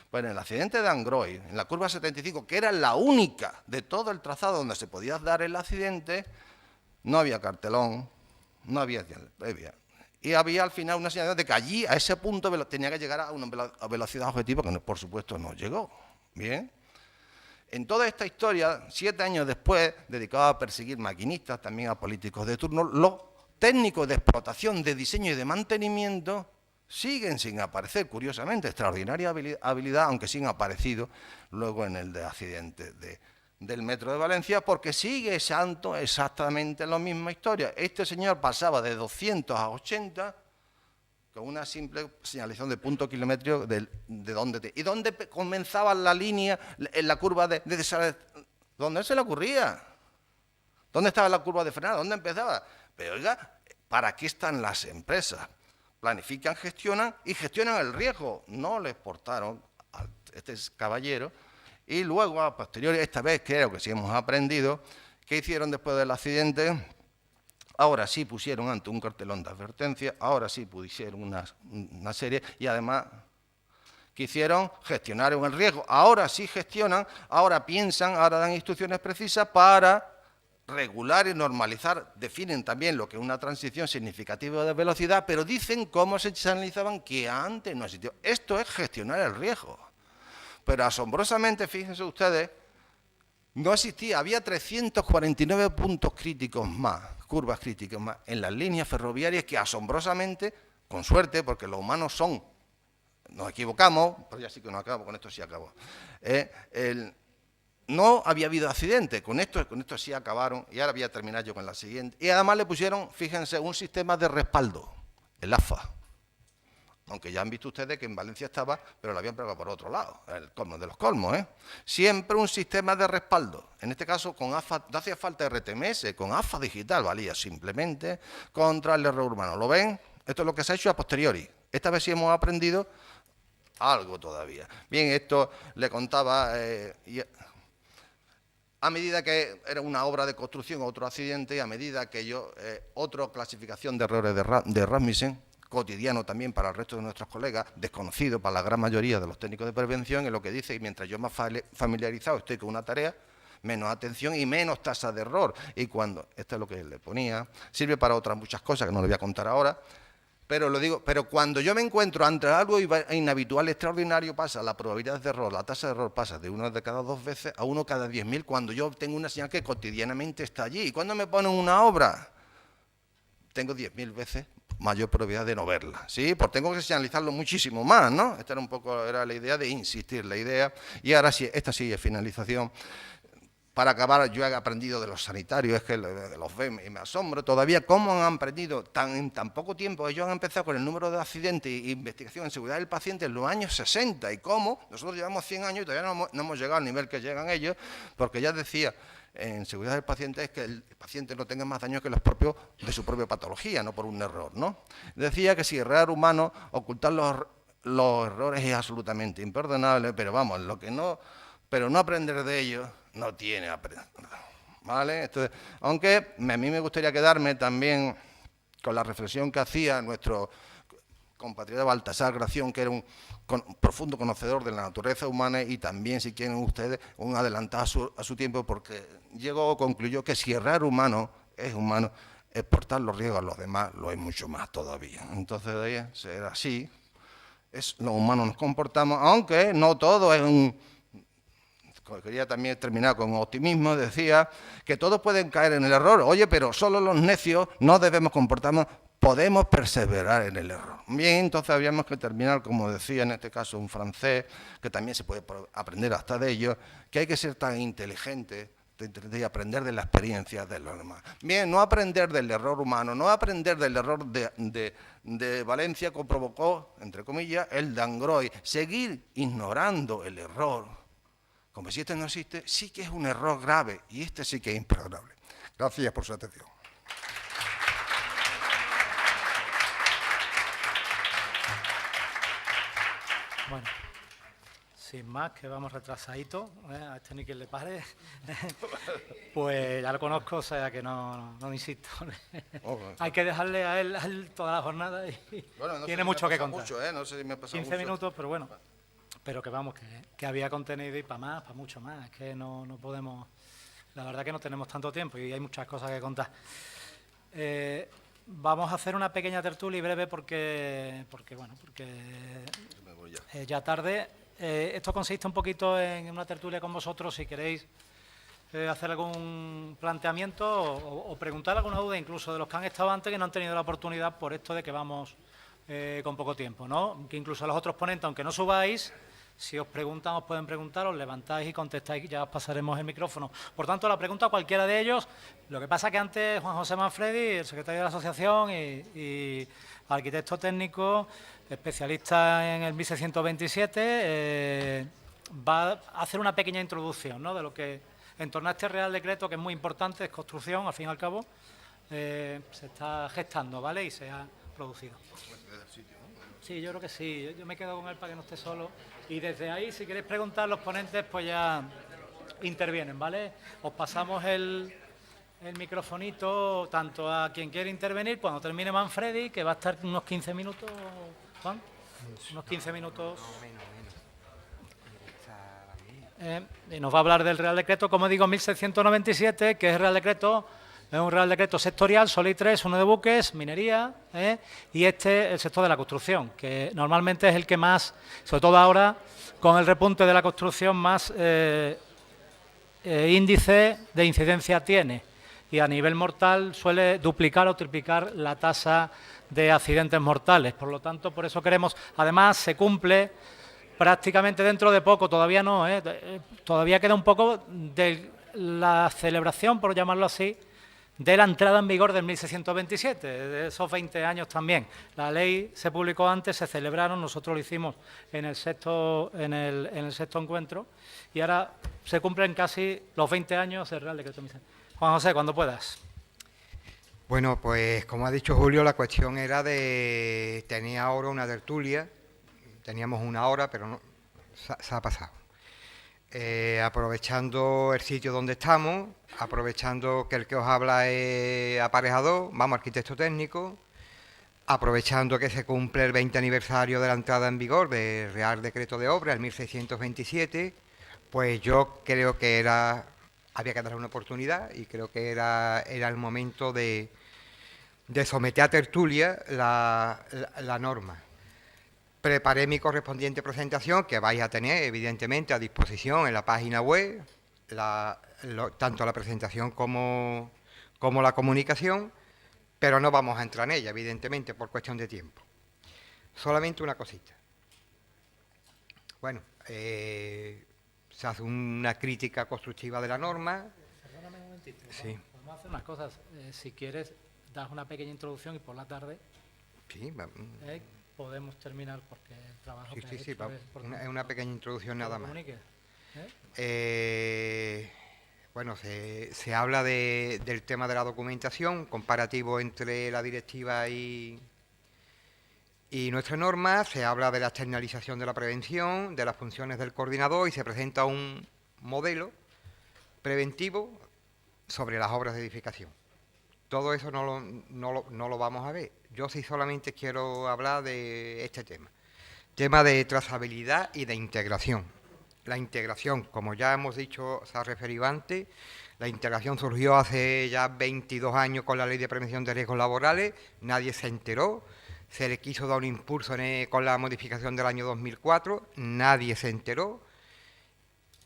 Pues en el accidente de Angrois, en la curva 75, que era la única de todo el trazado donde se podía dar el accidente, no había cartelón, no había señal previa. Y había al final una señal de que allí, a ese punto, tenía que llegar a una velocidad objetiva que, por supuesto, no llegó. Bien. En toda esta historia, 7 años después, dedicado a perseguir maquinistas, también a políticos de turno, los técnicos de explotación, de diseño y de mantenimiento siguen sin aparecer, curiosamente, extraordinaria habilidad, aunque sí han aparecido luego en el de accidente del metro de Valencia, porque sigue exactamente la misma historia. Este señor pasaba de 200 a 80 con una simple señalización de punto kilométrico ¿Y dónde comenzaba la línea en la curva ¿Dónde se le ocurría? ¿Dónde estaba la curva de frenada? ¿Dónde empezaba? Pero oiga, ¿para qué están las empresas? Planifican, gestionan y gestionan el riesgo. No le exportaron a este caballero y luego, a posteriori, esta vez creo que sí hemos aprendido, ¿qué hicieron después del accidente? Ahora sí pusieron ante un cartelón de advertencia, ahora sí pusieron una serie y además, ¿qué hicieron? Gestionaron el riesgo. Ahora sí gestionan, ahora piensan, ahora dan instrucciones precisas para regular y normalizar, definen también lo que es una transición significativa de velocidad, pero dicen cómo se señalizaban que antes no existió. Esto es gestionar el riesgo. Pero asombrosamente, fíjense ustedes, no existía, había 349 puntos críticos más, curvas críticas más, en las líneas ferroviarias que asombrosamente, con suerte, porque los humanos nos equivocamos, pero ya sí que no acabo, con esto sí acabo, no había habido accidente, con esto sí acabaron, y ahora voy a terminar yo con la siguiente. Y además le pusieron, fíjense, un sistema de respaldo, el AFA. Aunque ya han visto ustedes que en Valencia estaba, pero lo habían pegado por otro lado, el colmo de los colmos, ¿eh? Siempre un sistema de respaldo. En este caso, con AFA, no hacía falta RTMS, con AFA digital valía simplemente contra el error humano. ¿Lo ven? Esto es lo que se ha hecho a posteriori. Esta vez sí hemos aprendido algo todavía. Bien, esto le contaba, a medida que era una obra de construcción, otro accidente, a medida que otra clasificación de errores de Rasmussen, cotidiano también para el resto de nuestros colegas, desconocido para la gran mayoría de los técnicos de prevención, es lo que dice, y mientras yo más familiarizado estoy con una tarea, menos atención y menos tasa de error. Y cuando, esto es lo que le ponía, sirve para otras muchas cosas que no le voy a contar ahora, pero lo digo, pero cuando yo me encuentro ante algo inhabitual, extraordinario, pasa la probabilidad de error, la tasa de error pasa de 1 de cada 2 veces a 1 cada 10.000 cuando yo tengo una señal que cotidianamente está allí. Y cuando me ponen una obra, tengo 10.000 veces mayor probabilidad de no verla, ¿sí? Porque tengo que señalizarlo muchísimo más, ¿no? Esta era la idea de insistir, la idea. Y ahora sí, esta sí es finalización. Para acabar, yo he aprendido de los sanitarios, es que los ven y me asombro todavía cómo han aprendido en tan poco tiempo. Ellos han empezado con el número de accidentes e investigación en seguridad del paciente en los años 60 y cómo nosotros llevamos 100 años y todavía no hemos llegado al nivel que llegan ellos, porque ya decía, en seguridad del paciente es que el paciente no tenga más daño que los propios de su propia patología, no por un error, ¿no? Decía que si errar humano, ocultar los errores es absolutamente imperdonable, pero vamos, pero no aprender de ellos no tiene aprendizaje, ¿vale? Entonces, aunque a mí me gustaría quedarme también con la reflexión que hacía nuestro compatriota Baltasar Gración, que era un profundo conocedor de la naturaleza humana y también, si quieren ustedes, un adelantado a su tiempo, porque concluyó que si errar humano, exportar los riesgos a los demás lo es mucho más todavía. Entonces, de ahí ser así, los humanos nos comportamos, aunque no todo es Quería también terminar con optimismo, decía que todos pueden caer en el error. Oye, pero solo los necios no debemos comportarnos, podemos perseverar en el error. Bien, entonces habíamos que terminar, como decía en este caso un francés, que también se puede aprender hasta de ellos, que hay que ser tan inteligente y aprender de la experiencia de los demás. Bien, no aprender del error humano, no aprender del error de Valencia que provocó, entre comillas, el Dangroy. Seguir ignorando el error, como si este no existe, sí que es un error grave y este sí que es imperdonable. Gracias por su atención. Bueno, sin más, que vamos retrasadito, a este ni que le pare, pues ya lo conozco, o sea que no insisto. Hay que dejarle a él toda la jornada y bueno, tiene mucho que contar. No sé si me ha pasado 15 minutos, pero bueno. Pero que vamos, que había contenido y para más, para mucho más. Es que no podemos, la verdad que no tenemos tanto tiempo y hay muchas cosas que contar. Vamos a hacer una pequeña tertulia y breve porque ya tarde. Esto consiste un poquito en una tertulia con vosotros, si queréis hacer algún planteamiento o preguntar alguna duda, incluso de los que han estado antes que no han tenido la oportunidad por esto de que vamos con poco tiempo, ¿no? Que incluso a los otros ponentes, aunque no subáis, si os preguntan, os pueden preguntar, os levantáis y contestáis, ya os pasaremos el micrófono. Por tanto, la pregunta a cualquiera de ellos. Lo que pasa que antes Juan José Manfredi, el secretario de la asociación y arquitecto técnico, especialista en el 1627, va a hacer una pequeña introducción, ¿no?, de lo que en torno a este Real Decreto, que es muy importante, es construcción, al fin y al cabo, se está gestando, ¿vale?, y se ha producido. Sí, yo creo que sí. Yo me quedo con él para que no esté solo. Y desde ahí, si queréis preguntar, los ponentes pues ya intervienen, ¿vale? Os pasamos el microfonito tanto a quien quiere intervenir cuando termine Manfredi, que va a estar unos 15 minutos, Juan, unos 15 minutos. Y nos va a hablar del Real Decreto, como digo, 1697, que es el Real Decreto. Es un Real Decreto sectorial, solo hay 3, uno de buques, minería, y el sector de la construcción, que normalmente es el que más, sobre todo ahora, con el repunte de la construcción, más índice de incidencia tiene. Y a nivel mortal suele duplicar o triplicar la tasa de accidentes mortales. Por lo tanto, por eso queremos, además se cumple prácticamente dentro de poco, todavía no, todavía queda un poco de la celebración, por llamarlo así, de la entrada en vigor del 1627, de esos 20 años también. La ley se publicó antes, se celebraron, nosotros lo hicimos en el sexto encuentro, y ahora se cumplen casi los 20 años del Real Decreto. Juan José, cuando puedas. Bueno, pues como ha dicho Julio, la cuestión era de... Tenía ahora una tertulia, teníamos una hora, pero no, se ha pasado. Aprovechando el sitio donde estamos, aprovechando que el que os habla es aparejador, vamos, arquitecto técnico, aprovechando que se cumple el 20 aniversario de la entrada en vigor del Real Decreto de Obra, el 1627, pues yo creo que había que darle una oportunidad y creo que era el momento de someter a tertulia la norma. Preparé mi correspondiente presentación, que vais a tener evidentemente a disposición en la página web, tanto la presentación como la comunicación, pero no vamos a entrar en ella, evidentemente, por cuestión de tiempo. Solamente una cosita. Bueno, se hace una crítica constructiva de la norma. Perdóname un momentito. Sí. Vamos a hacer unas cosas. Si quieres, das una pequeña introducción y por la tarde Sí, podemos terminar porque el trabajo sí, que sí, has sí, hecho es una pequeña introducción nada más. comunique, Bueno, se habla del tema de la documentación, comparativo entre la directiva y nuestra norma, se habla de la externalización de la prevención, de las funciones del coordinador y se presenta un modelo preventivo sobre las obras de edificación. Todo eso no lo vamos a ver. Yo sí solamente quiero hablar de este tema de trazabilidad y de integración. La integración, como ya hemos dicho, se ha referido antes, la integración surgió hace ya 22 años con la Ley de Prevención de Riesgos Laborales, nadie se enteró, se le quiso dar un impulso con la modificación del año 2004, nadie se enteró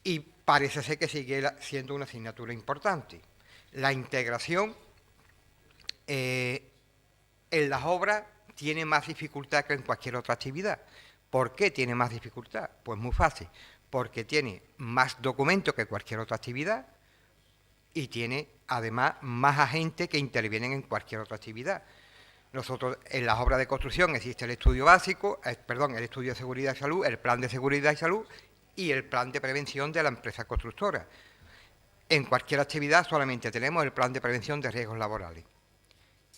y parece ser que sigue siendo una asignatura importante. La integración en las obras tiene más dificultad que en cualquier otra actividad. ¿Por qué tiene más dificultad? Pues muy fácil, porque tiene más documentos que cualquier otra actividad y tiene además más agentes que intervienen en cualquier otra actividad. Nosotros en las obras de construcción existe el estudio básico, el estudio de seguridad y salud, el plan de seguridad y salud y el plan de prevención de la empresa constructora. En cualquier actividad solamente tenemos el plan de prevención de riesgos laborales.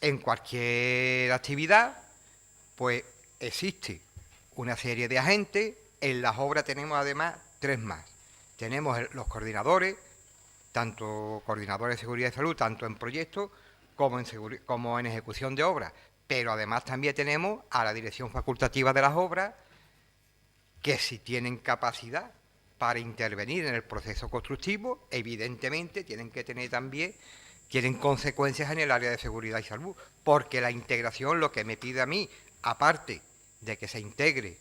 En cualquier actividad, pues existe una serie de agentes. En las obras tenemos además 3 más. Tenemos los tanto coordinadores de seguridad y salud, tanto en proyectos como en ejecución de obras. Pero además también tenemos a la dirección facultativa de las obras, que si tienen capacidad para intervenir en el proceso constructivo, evidentemente tienen que tener también, tienen consecuencias en el área de seguridad y salud, porque la integración lo que me pide a mí, aparte de que se integre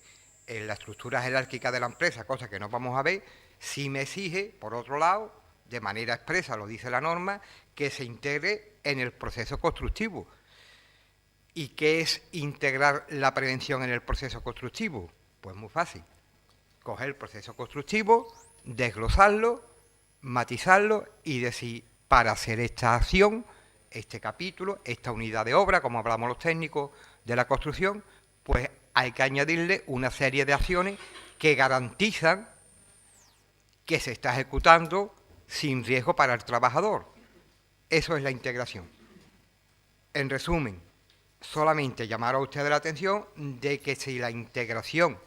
en la estructura jerárquica de la empresa, cosa que no vamos a ver, sí me exige, por otro lado, de manera expresa, lo dice la norma, que se integre en el proceso constructivo. ¿Y qué es integrar la prevención en el proceso constructivo? Pues muy fácil. Coger el proceso constructivo, desglosarlo, matizarlo y decir, para hacer esta acción, este capítulo, esta unidad de obra, como hablamos los técnicos de la construcción, pues hay que añadirle una serie de acciones que garantizan que se está ejecutando sin riesgo para el trabajador. Eso es la integración. En resumen, solamente llamar a ustedes la atención de que si la integración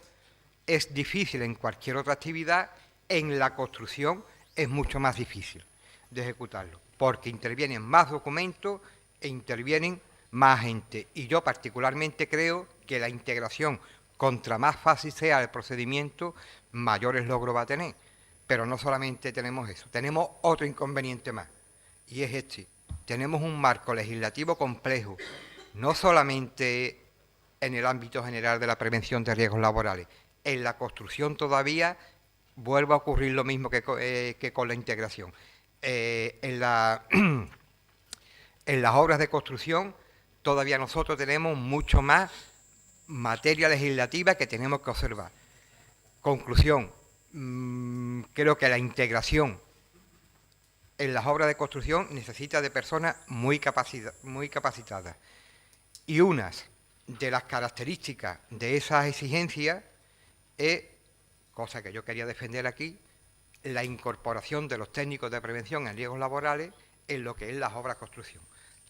es difícil en cualquier otra actividad, en la construcción es mucho más difícil de ejecutarlo, porque intervienen más documentos e intervienen más gente. Y yo particularmente creo que la integración, contra más fácil sea el procedimiento, mayores logros va a tener. Pero no solamente tenemos eso, tenemos otro inconveniente más, y es este. Tenemos un marco legislativo complejo, no solamente en el ámbito general de la prevención de riesgos laborales. En la construcción todavía vuelve a ocurrir lo mismo que con la integración. En las obras de construcción todavía nosotros tenemos mucho más materia legislativa que tenemos que observar. Conclusión, creo que la integración en las obras de construcción necesita de personas muy capacitadas. Y unas de las características de esas exigencias es, cosa que yo quería defender aquí, la incorporación de los técnicos de prevención en riesgos laborales en lo que es las obras de construcción.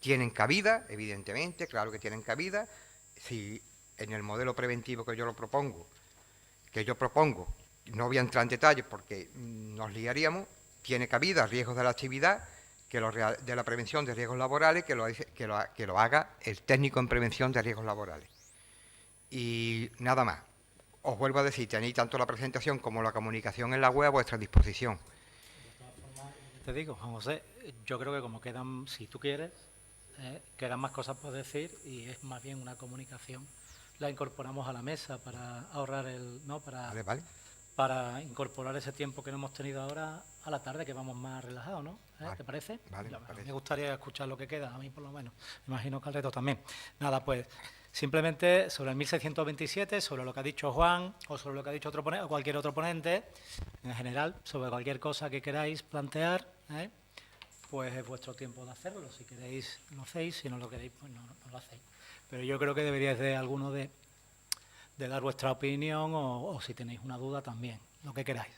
tienen cabida, evidentemente, claro que tienen cabida. Si en el modelo preventivo que yo propongo, no voy a entrar en detalles porque nos liaríamos, tiene cabida riesgos de la actividad, de la prevención de riesgos laborales, que lo haga el técnico en prevención de riesgos laborales. Y nada más. Os vuelvo a decir, tenéis tanto la presentación como la comunicación en la web a vuestra disposición. Te digo, Juan José, yo creo que como quedan, si tú quieres, quedan más cosas por decir y es más bien una comunicación. La incorporamos a la mesa para ahorrar Vale. para incorporar ese tiempo que no hemos tenido ahora a la tarde, que vamos más relajados, ¿no? Vale. ¿Te parece? Vale, me parece. Me gustaría escuchar lo que queda, a mí por lo menos. Me imagino que al resto también. Nada, pues simplemente sobre el 1627, sobre lo que ha dicho Juan o sobre lo que ha dicho o cualquier otro ponente, en general, sobre cualquier cosa que queráis plantear, pues es vuestro tiempo de hacerlo. Si queréis, lo hacéis, si no lo queréis, pues no lo hacéis. Pero yo creo que deberíais de alguno de dar vuestra opinión o si tenéis una duda también, lo que queráis.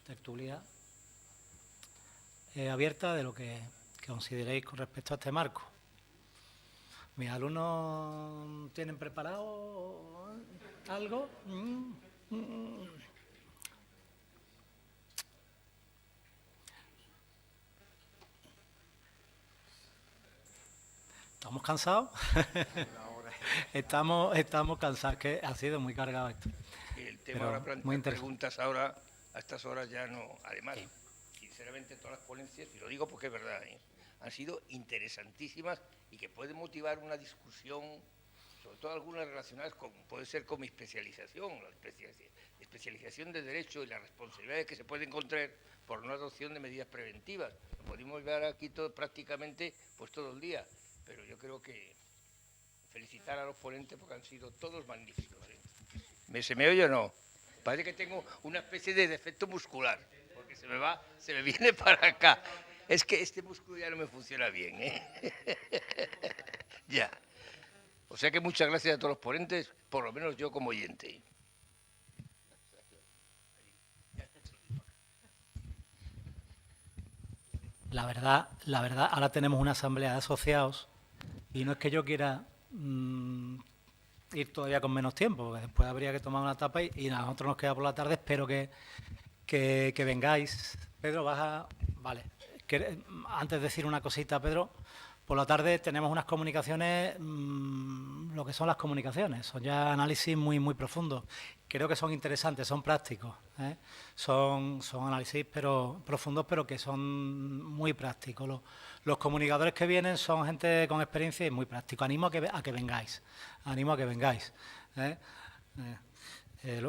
Tertulia abierta de lo que consideréis con respecto a este marco. ¿Mis alumnos tienen preparado algo? ¿Estamos cansados? Estamos cansados, que ha sido muy cargado esto. El tema Pero ahora, muy plantear interesante. preguntas ahora, a estas horas ya no. Además, sinceramente, todas las ponencias, y lo digo porque es verdad, han sido interesantísimas y que pueden motivar una discusión, sobre todo algunas relacionadas con, puede ser con mi especialización, la especialización de Derecho y las responsabilidades que se pueden encontrar por no adopción de medidas preventivas. Lo podemos ver aquí prácticamente pues todo el día, pero yo creo que felicitar a los ponentes porque han sido todos magníficos. ¿Se me oye o no? Parece que tengo una especie de defecto muscular, porque se me viene para acá. Es que este músculo ya no me funciona bien, Ya. O sea que muchas gracias a todos los ponentes, por lo menos yo como oyente. La verdad, ahora tenemos una asamblea de asociados y no es que yo quiera ir todavía con menos tiempo, porque después habría que tomar una etapa y a nosotros nos queda por la tarde. Espero que vengáis. Pedro, Vale. Antes de decir una cosita, Pedro, por la tarde tenemos unas comunicaciones, lo que son las comunicaciones, son ya análisis muy, muy profundos. Creo que son interesantes, son prácticos, son análisis profundos, pero que son muy prácticos. Los comunicadores que vienen son gente con experiencia y muy práctico. Animo a que vengáis,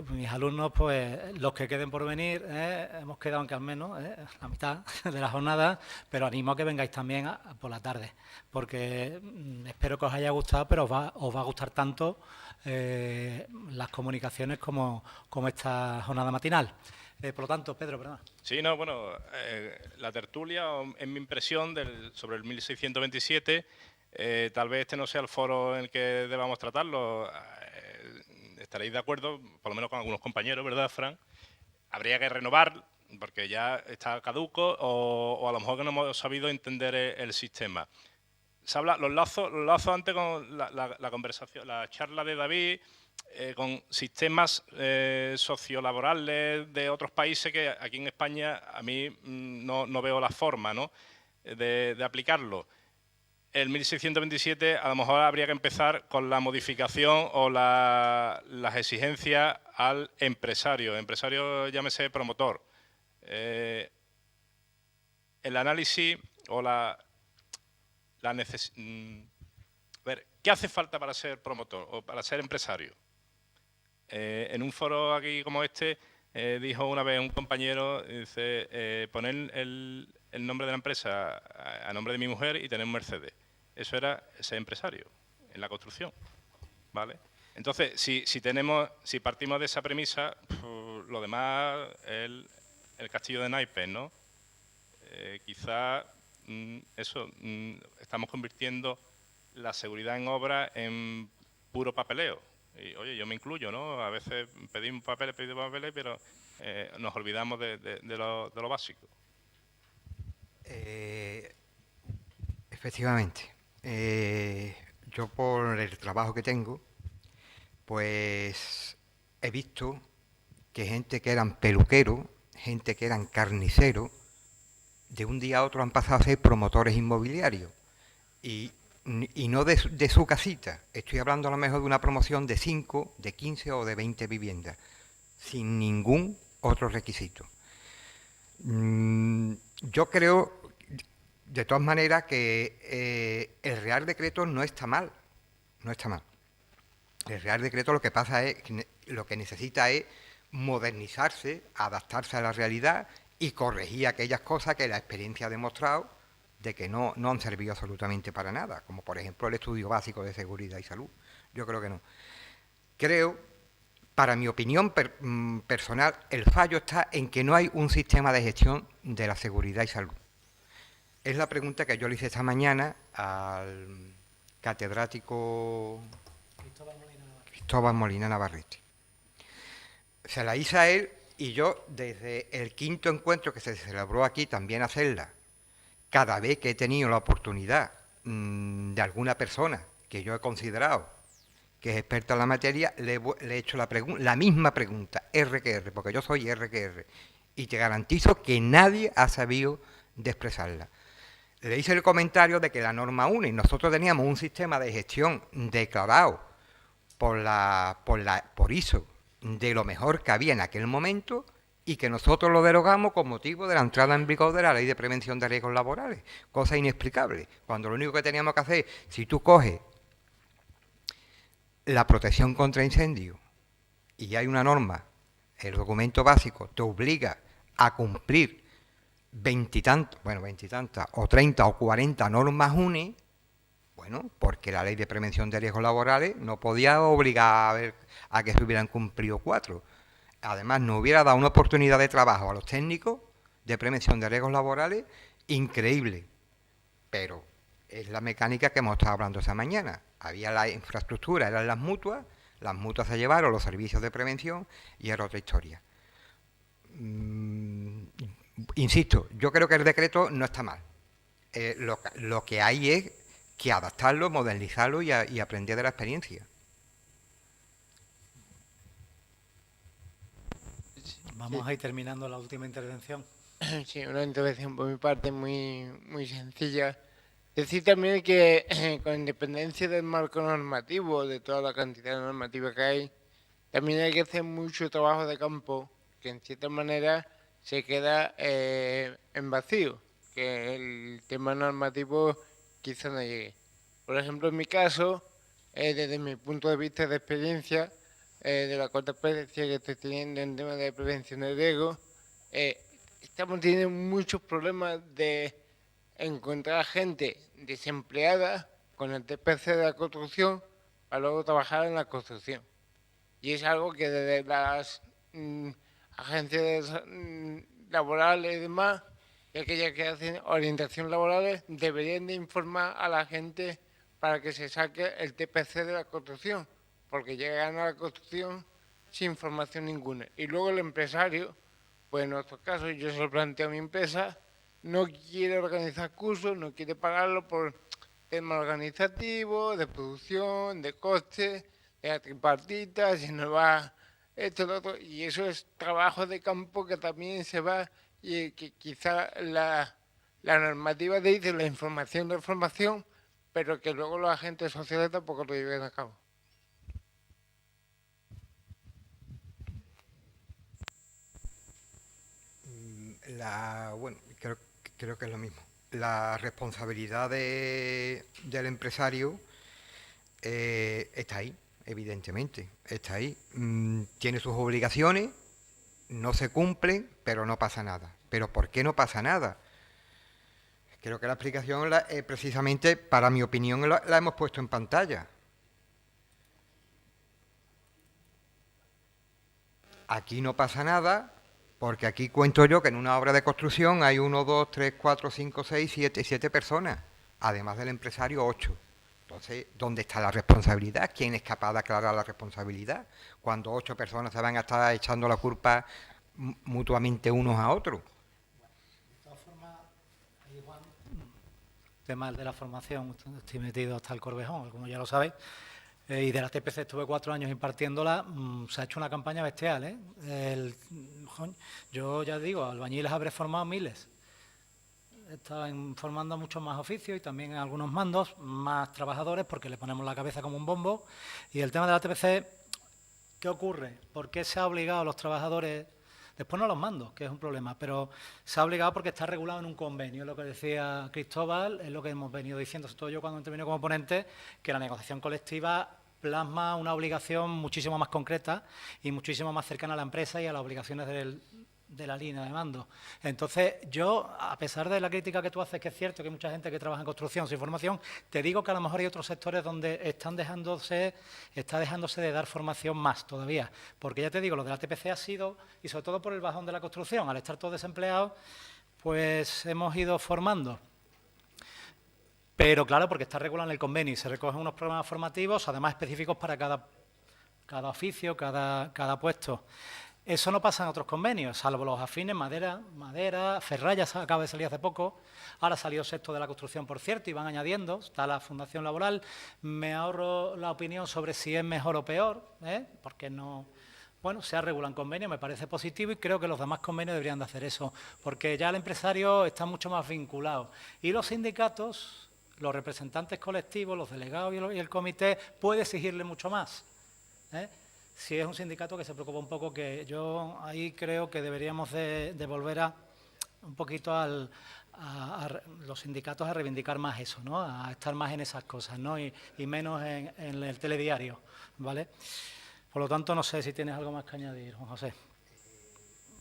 mis alumnos, pues los que queden por venir, hemos quedado aunque al menos la mitad de la jornada, pero animo a que vengáis también por la tarde, porque espero que os haya gustado, pero os va a gustar tanto las comunicaciones como esta jornada matinal. Por lo tanto, Pedro, perdona. Sí, no, bueno, la tertulia, en mi impresión, sobre el 1627, tal vez este no sea el foro en el que debamos tratarlo. Estaréis de acuerdo, por lo menos con algunos compañeros, ¿verdad, Fran? Habría que renovar, porque ya está caduco, o a lo mejor que no hemos sabido entender el sistema. Se habla, los lazos antes con la conversación, la charla de David, con sistemas sociolaborales de otros países que aquí en España a mí no veo la forma, ¿no?, de aplicarlo. El 1627 a lo mejor habría que empezar con la modificación o las exigencias al empresario. Empresario, llámese promotor. El análisis o ver, ¿qué hace falta para ser promotor o para ser empresario? En un foro aquí como este dijo una vez un compañero, dice, poner el nombre de la empresa a nombre de mi mujer y tener un Mercedes. Eso era ser empresario en la construcción, ¿vale? Entonces, si partimos de esa premisa, lo demás es el castillo de naipes, ¿no? Quizá estamos convirtiendo la seguridad en obra en puro papeleo. Y, oye, yo me incluyo, ¿no? A veces pedimos papeles, pero nos olvidamos de lo básico. Efectivamente. Yo por el trabajo que tengo, pues he visto que gente que eran peluqueros, gente que eran carniceros, de un día a otro han pasado a ser promotores inmobiliarios. Y no de su casita. Estoy hablando a lo mejor de una promoción de 5, de 15 o de 20 viviendas, sin ningún otro requisito. Yo creo, de todas maneras, que el Real Decreto no está mal. No está mal. El Real Decreto lo que pasa es, lo que necesita es modernizarse, adaptarse a la realidad y corregir aquellas cosas que la experiencia ha demostrado de que no han servido absolutamente para nada, como por ejemplo el estudio básico de seguridad y salud. Yo creo que no. Creo, para mi opinión personal, el fallo está en que no hay un sistema de gestión de la seguridad y salud. Es la pregunta que yo le hice esta mañana al catedrático Cristóbal Molina Navarrete. Se la hice a él y yo, desde el 5.º encuentro que se celebró aquí, también hacerla. Cada vez que he tenido la oportunidad de alguna persona que yo he considerado que es experta en la materia, le he hecho la misma pregunta, R que R, porque yo soy R que R, y te garantizo que nadie ha sabido de expresarla. Le hice el comentario de que la norma 1, y nosotros teníamos un sistema de gestión declarado por ISO de lo mejor que había en aquel momento, y que nosotros lo derogamos con motivo de la entrada en vigor de la Ley de Prevención de Riesgos Laborales. Cosa inexplicable. Cuando lo único que teníamos que hacer, si tú coges la protección contra incendios y hay una norma, el documento básico te obliga a cumplir veintitantas o 30 o 40 normas UNE, bueno, porque la Ley de Prevención de Riesgos Laborales no podía obligar a que se hubieran cumplido 4. Además, nos hubiera dado una oportunidad de trabajo a los técnicos de prevención de riesgos laborales increíble. Pero es la mecánica que hemos estado hablando esta mañana. Había la infraestructura, eran las mutuas se llevaron los servicios de prevención y era otra historia. Insisto, yo creo que el decreto no está mal. Lo que hay es que adaptarlo, modernizarlo y aprender de la experiencia. Vamos a ir terminando la última intervención. Sí, una intervención por mi parte muy sencilla. Decir también que con independencia del marco normativo, de toda la cantidad de normativa que hay, también hay que hacer mucho trabajo de campo, que en cierta manera se queda en vacío, que el tema normativo quizá no llegue. Por ejemplo, en mi caso, desde mi punto de vista de experiencia, de la corta experiencia que estoy teniendo en temas de prevención de riesgos, estamos teniendo muchos problemas de encontrar gente desempleada con el TPC de la construcción para luego trabajar en la construcción. Y es algo que desde las agencias laborales y demás, y aquellas que hacen orientación laborales, deberían de informar a la gente para que se saque el TPC de la construcción, porque llegan a la construcción sin formación ninguna. Y luego el empresario, pues en nuestro caso, yo se lo planteo a mi empresa, no quiere organizar cursos, no quiere pagarlo por temas organizativos, de producción, de costes, de la tripartita, si no va esto, lo otro, y eso es trabajo de campo que también se va, y que quizá la normativa dice la información de formación, pero que luego los agentes sociales tampoco lo lleven a cabo. Bueno, creo que es lo mismo. La responsabilidad del empresario está ahí, evidentemente, está ahí. Tiene sus obligaciones, no se cumplen, pero no pasa nada. ¿Pero por qué no pasa nada? Creo que la explicación, precisamente, para mi opinión, la hemos puesto en pantalla. Aquí no pasa nada, porque aquí cuento yo que en una obra de construcción hay 1, 2, 3, 4, 5, 6, 7 personas, además del empresario 8. Entonces, ¿dónde está la responsabilidad? ¿Quién es capaz de aclarar la responsabilidad? Cuando 8 personas se van a estar echando la culpa mutuamente unos a otros. tema de la formación, estoy metido hasta el Corvejón, como ya lo sabéis. Y de la TPC estuve 4 años impartiéndola, se ha hecho una campaña bestial, ¿eh? Yo ya digo, albañiles habré formado miles. He estado formando muchos más oficios y también en algunos mandos, más trabajadores, porque le ponemos la cabeza como un bombo. Y el tema de la TPC, ¿qué ocurre? ¿Por qué se ha obligado a los trabajadores? Después no los mandos, que es un problema, pero se ha obligado porque está regulado en un convenio, es lo que decía Cristóbal, es lo que hemos venido diciendo, sobre todo yo cuando intervino como ponente, que la negociación colectiva plasma una obligación muchísimo más concreta y muchísimo más cercana a la empresa y a las obligaciones de la línea de mando. Entonces, yo, a pesar de la crítica que tú haces, que es cierto que hay mucha gente que trabaja en construcción sin formación, te digo que a lo mejor hay otros sectores donde está dejándose de dar formación más todavía. Porque ya te digo, lo de la TPC ha sido, y sobre todo por el bajón de la construcción, al estar todos desempleados, pues hemos ido formando. Pero claro, porque está regulado en el convenio y se recogen unos programas formativos, además específicos para cada oficio, cada puesto. Eso no pasa en otros convenios, salvo los afines, madera, Ferralla acaba de salir hace poco, ahora ha salido sexto de la construcción, por cierto, y van añadiendo, está la Fundación Laboral. Me ahorro la opinión sobre si es mejor o peor, porque no... Bueno, se ha regulado en convenio, me parece positivo y creo que los demás convenios deberían de hacer eso, porque ya el empresario está mucho más vinculado. Y los sindicatos, los representantes colectivos, los delegados y el comité, puede exigirle mucho más, Si es un sindicato que se preocupa un poco, que yo ahí creo que deberíamos de volver un poquito a los sindicatos a reivindicar más eso, ¿no? A estar más en esas cosas, ¿no? Y menos en el telediario, ¿vale? Por lo tanto, no sé si tienes algo más que añadir, Juan José.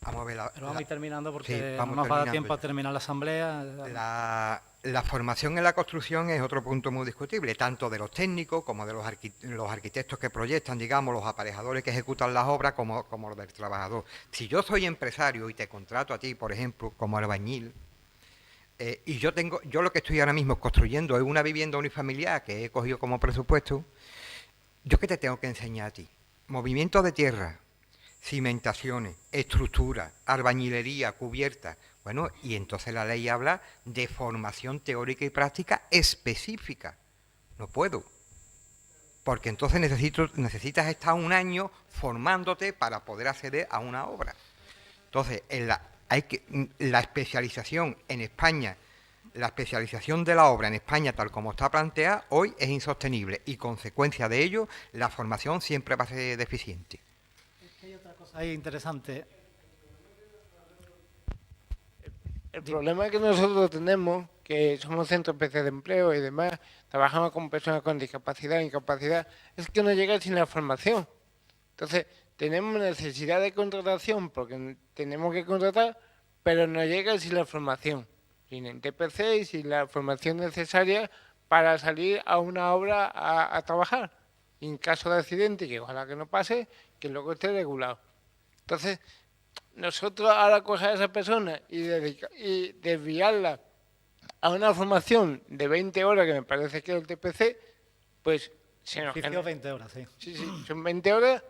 Vamos a ver Pero vamos a ir terminando porque sí, no nos va a dar tiempo a terminar la asamblea. La formación en la construcción es otro punto muy discutible, tanto de los técnicos como de los arquitectos que proyectan, digamos, los aparejadores que ejecutan las obras, como los del trabajador. Si yo soy empresario y te contrato a ti, por ejemplo, como albañil, y yo lo que estoy ahora mismo construyendo es una vivienda unifamiliar que he cogido como presupuesto, ¿yo qué te tengo que enseñar a ti? Movimiento de tierra, cimentaciones, estructura, albañilería, cubierta. Bueno, y entonces la ley habla de formación teórica y práctica específica. No puedo. Porque entonces necesitas estar 1 año formándote para poder acceder a una obra. Entonces, la especialización en España, la especialización de la obra en España, tal como está planteada, hoy es insostenible y, consecuencia de ello, la formación siempre va a ser deficiente. Hay otra cosa ahí interesante. El problema que nosotros tenemos, que somos centros especiales de empleo y demás, trabajamos con personas con discapacidad e incapacidad, es que no llega sin la formación. Entonces, tenemos necesidad de contratación porque tenemos que contratar, pero no llega sin la formación, sin el TPC y sin la formación necesaria para salir a una obra a trabajar. Y en caso de accidente, que ojalá que no pase, que luego esté regulado. Entonces, nosotros ahora coger a esa persona y desviarla a una formación de 20 horas, que me parece que es el TPC, pues se nos genera... 20 horas, sí. Sí, son 20 horas,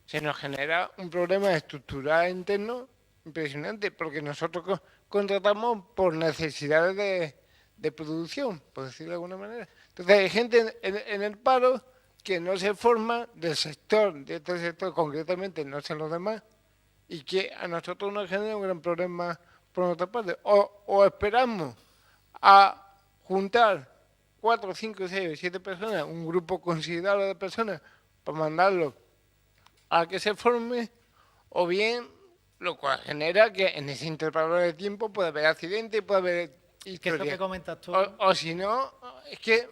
se nos genera un problema estructural interno impresionante, porque nosotros contratamos por necesidades de producción, por decirlo de alguna manera. Entonces, hay gente en el paro que no se forma del sector, de este sector concretamente, no sé los demás, y que a nosotros nos genera un gran problema por otra parte. O esperamos a juntar 4, 5, 6 o 7 personas, un grupo considerable de personas, para mandarlo a que se forme, o bien lo cual genera que en ese intervalo de tiempo puede haber accidentes, puede haber historias. ¿Qué es lo que comentas tú? O si no, es que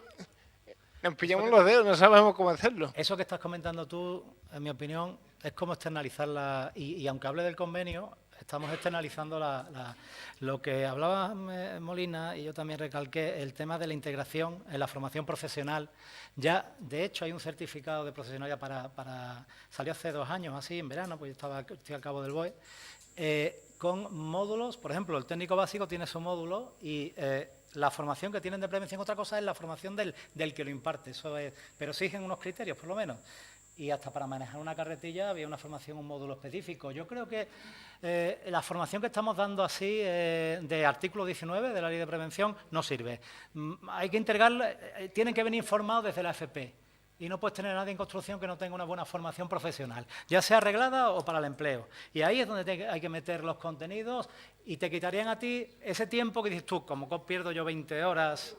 nos pillamos los dedos, no sabemos cómo hacerlo. Eso que estás comentando tú, en mi opinión, es como externalizarla, y aunque hable del convenio, estamos externalizando lo que hablaba Molina, y yo también recalqué, el tema de la integración en la formación profesional. Ya, de hecho, hay un certificado de profesionalidad salió hace 2 años, así, en verano, pues yo estoy al cabo del BOE, con módulos. Por ejemplo, el técnico básico tiene su módulo y la formación que tienen de prevención, otra cosa es la formación del que lo imparte, eso es, pero exigen unos criterios, por lo menos. y hasta para manejar una carretilla había una formación, un módulo específico. Yo creo que la formación que estamos dando así de artículo 19 de la Ley de Prevención no sirve. Hay que integrarla, tienen que venir formados desde la FP. Y no puedes tener a nadie en construcción que no tenga una buena formación profesional, ya sea arreglada o para el empleo. Y ahí es donde hay que meter los contenidos y te quitarían a ti ese tiempo que dices tú, como pierdo yo 20 horas.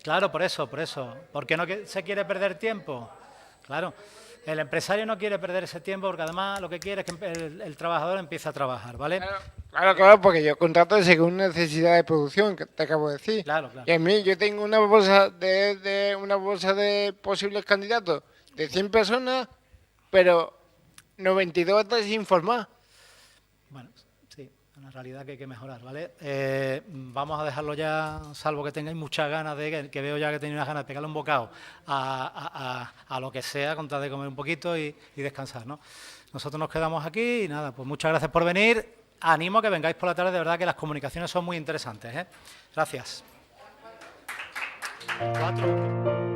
Claro, por eso. Porque no se quiere perder tiempo. Claro. El empresario no quiere perder ese tiempo porque además lo que quiere es que el trabajador empiece a trabajar, ¿vale? Claro, porque yo contrato según necesidad de producción, que te acabo de decir. Claro. Y a mí yo tengo una bolsa de posibles candidatos de 100 personas, pero 92 están sin formar. Bueno, sí, una realidad que hay que mejorar, ¿vale? Vamos a dejarlo ya, salvo que tengáis muchas ganas que veo ya que tenéis unas ganas de pegarle un bocado a lo que sea, con tal de comer un poquito y descansar, ¿no? Nosotros nos quedamos aquí y nada, pues muchas gracias por venir. Animo a que vengáis por la tarde, de verdad que las comunicaciones son muy interesantes, ¿eh? Gracias. 4.